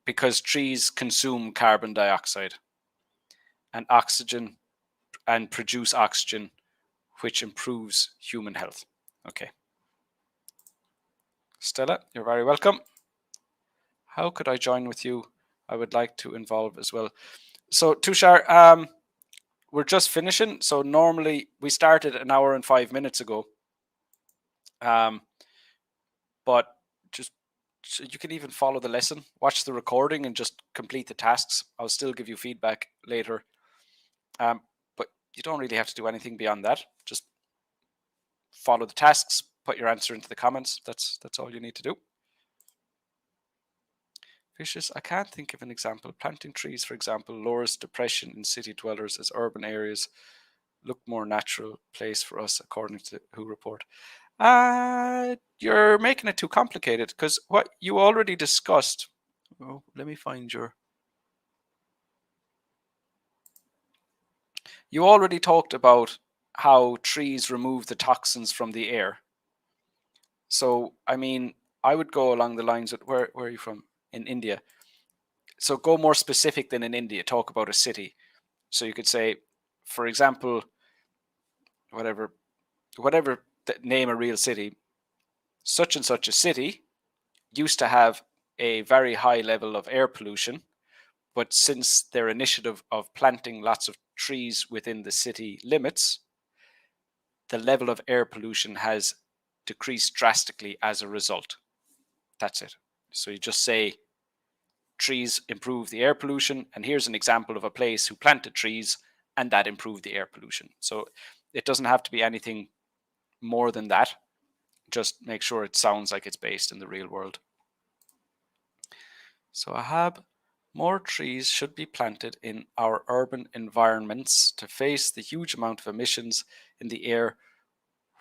because trees consume carbon dioxide and oxygen and produce oxygen, which improves human health. Okay. Stella, you're very welcome. How could I join with you? I would like to involve as well. So Tushar, we're just finishing. So normally we started an hour and 5 minutes ago. But just so you can even follow the lesson, watch the recording and just complete the tasks. I'll still give you feedback later. But you don't really have to do anything beyond that. Just follow the tasks, put your answer into the comments. That's all you need to do. Fishes, I can't think of an example. Planting trees, for example, lowers depression in city dwellers as urban areas look more natural place for us, according to WHO report. You're making it too complicated because what you already discussed. Oh, let me find your. You already talked about how trees remove the toxins from the air. So, I mean, I would go along the lines of where are you from? In India. So go more specific than in India. Talk about a city. So you could say, for example, whatever, name a real city. Such and such a city used to have a very high level of air pollution, but since their initiative of planting lots of trees within the city limits, the level of air pollution has decreased drastically as a result. That's it. So you just say trees improve the air pollution, and here's an example of a place who planted trees and that improved the air pollution. So it doesn't have to be anything more than that. Just make sure it sounds like it's based in the real world. So Ahab, more trees should be planted in our urban environments to face the huge amount of emissions in the air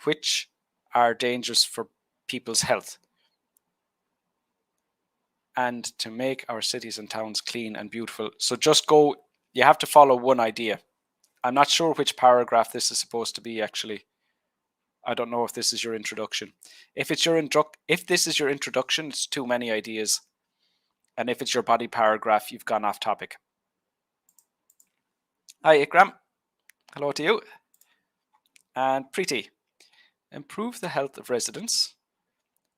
which are dangerous for people's health, and to make our cities and towns clean and beautiful. So just go, you have to follow one idea. I'm not sure which paragraph this is supposed to be, actually. I don't know if this is your introduction. If this is your introduction, it's too many ideas. And if it's your body paragraph, you've gone off topic. Hi, Ikram. Hello to you. And Preeti. Improve the health of residents.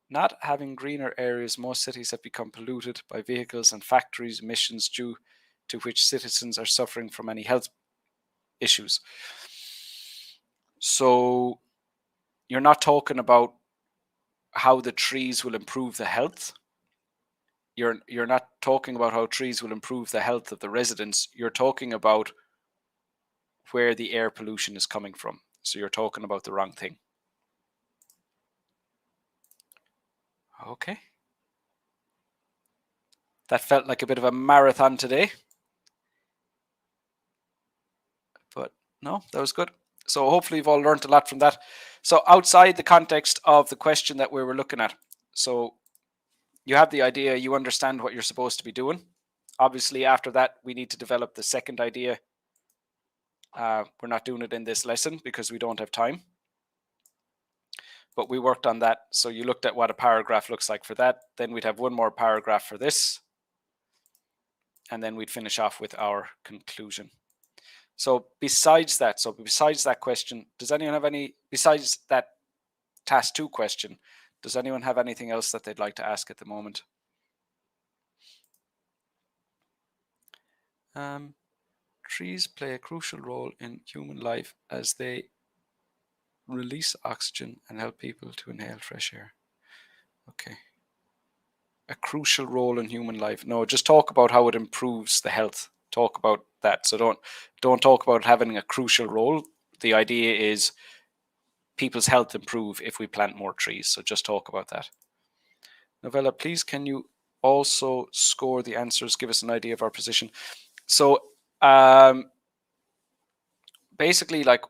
Not having greener areas, most cities have become polluted by vehicles and factories emissions, due to which citizens are suffering from many health issues. So you're not talking about how the trees will improve the health. You're not talking about how trees will improve the health of the residents. You're talking about where the air pollution is coming from. So you're talking about the wrong thing. Okay. That felt like a bit of a marathon today. But no, that was good. So hopefully you've all learned a lot from that. So outside the context of the question that we were looking at, so you have the idea, you understand what you're supposed to be doing. Obviously, after that, we need to develop the second idea. We're not doing it in this lesson because we don't have time. But we worked on that. So you looked at what a paragraph looks like for that. Then we'd have one more paragraph for this. And then we'd finish off with our conclusion. So besides that question, does anyone have any, besides that task 2 question, does anyone have anything else that they'd like to ask at the moment? Trees play a crucial role in human life as they release oxygen and help people to inhale fresh air. Okay. A crucial role in human life. No, just talk about how it improves the health. Talk about that. So don't talk about having a crucial role. The idea is people's health improve if we plant more trees. So just talk about that. Novella, please can you also score the answers? Give us an idea of our position. So basically, like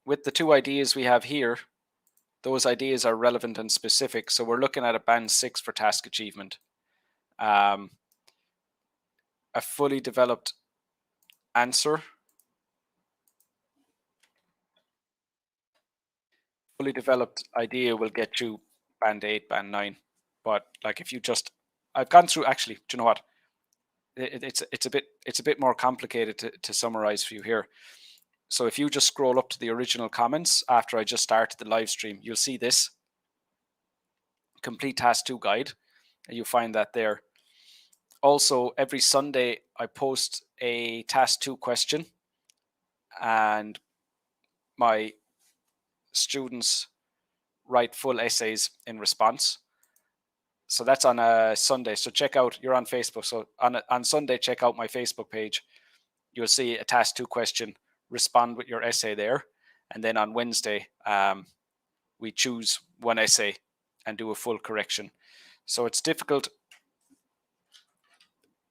with the 2 ideas we have here, those ideas are relevant and specific. So we're looking at a band 6 for task achievement. A fully developed answer. Fully developed idea will get you band 8, band 9. But like if you just, I've gone through, actually, do you know what? It's a bit more complicated to summarize for you here. So if you just scroll up to the original comments after I just started the live stream, you'll see this complete task 2 guide, and you'll find that there. Also, every Sunday I post a task 2 question, and my students write full essays in response. So that's on a Sunday. So check out, you're on Facebook. So on Sunday, check out my Facebook page. You'll see a task 2 question, respond with your essay there. And then on Wednesday, we choose one essay and do a full correction. So it's difficult,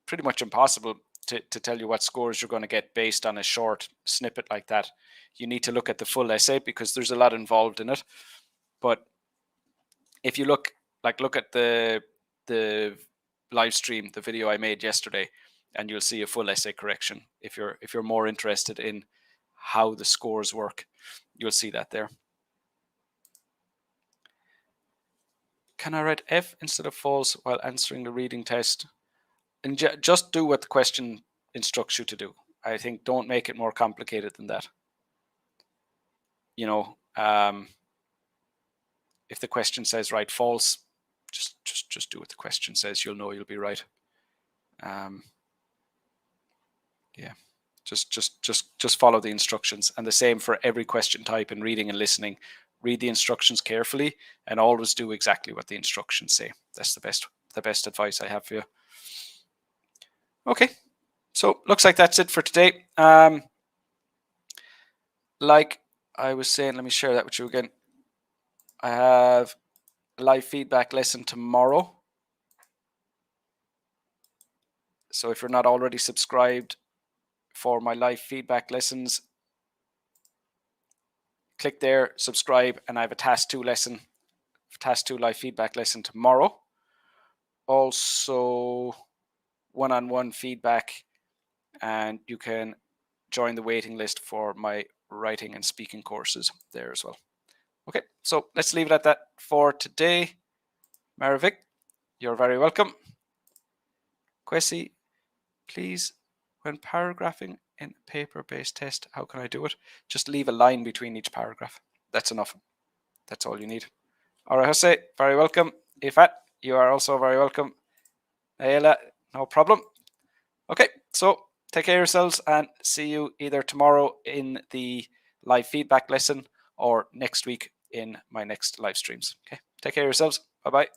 pretty much impossible to tell you what scores you're going to get based on a short snippet like that. You need to look at the full essay because there's a lot involved in it. But if you look at the live stream, the video I made yesterday, and you'll see a full essay correction. If you're more interested in how the scores work, you'll see that there. Can I write F instead of false while answering the reading test? And just do what the question instructs you to do. I think don't make it more complicated than that. You know, if the question says write false, just do what the question says. You'll know you'll be right. Yeah, just follow the instructions, and the same for every question type in reading and listening. Read the instructions carefully and always do exactly what the instructions say. That's the best advice I have for you. Okay, so looks like that's it for today. Like I was saying, let me share that with you again. I have a live feedback lesson tomorrow. So if you're not already subscribed for my live feedback lessons, click there, subscribe, and I have a task 2 lesson, task 2 live feedback lesson tomorrow. Also one-on-one feedback, and you can join the waiting list for my writing and speaking courses there as well. Okay, so let's leave it at that for today. Maravik, you're very welcome. Kwesi, please, when paragraphing in a paper-based test, how can I do it? Just leave a line between each paragraph. That's enough. That's all you need. All right, Jose, very welcome. Ifat, you are also very welcome. Ayla, no problem. Okay, so take care of yourselves and see you either tomorrow in the live feedback lesson or next week in my next live streams. Okay, take care of yourselves. Bye-bye.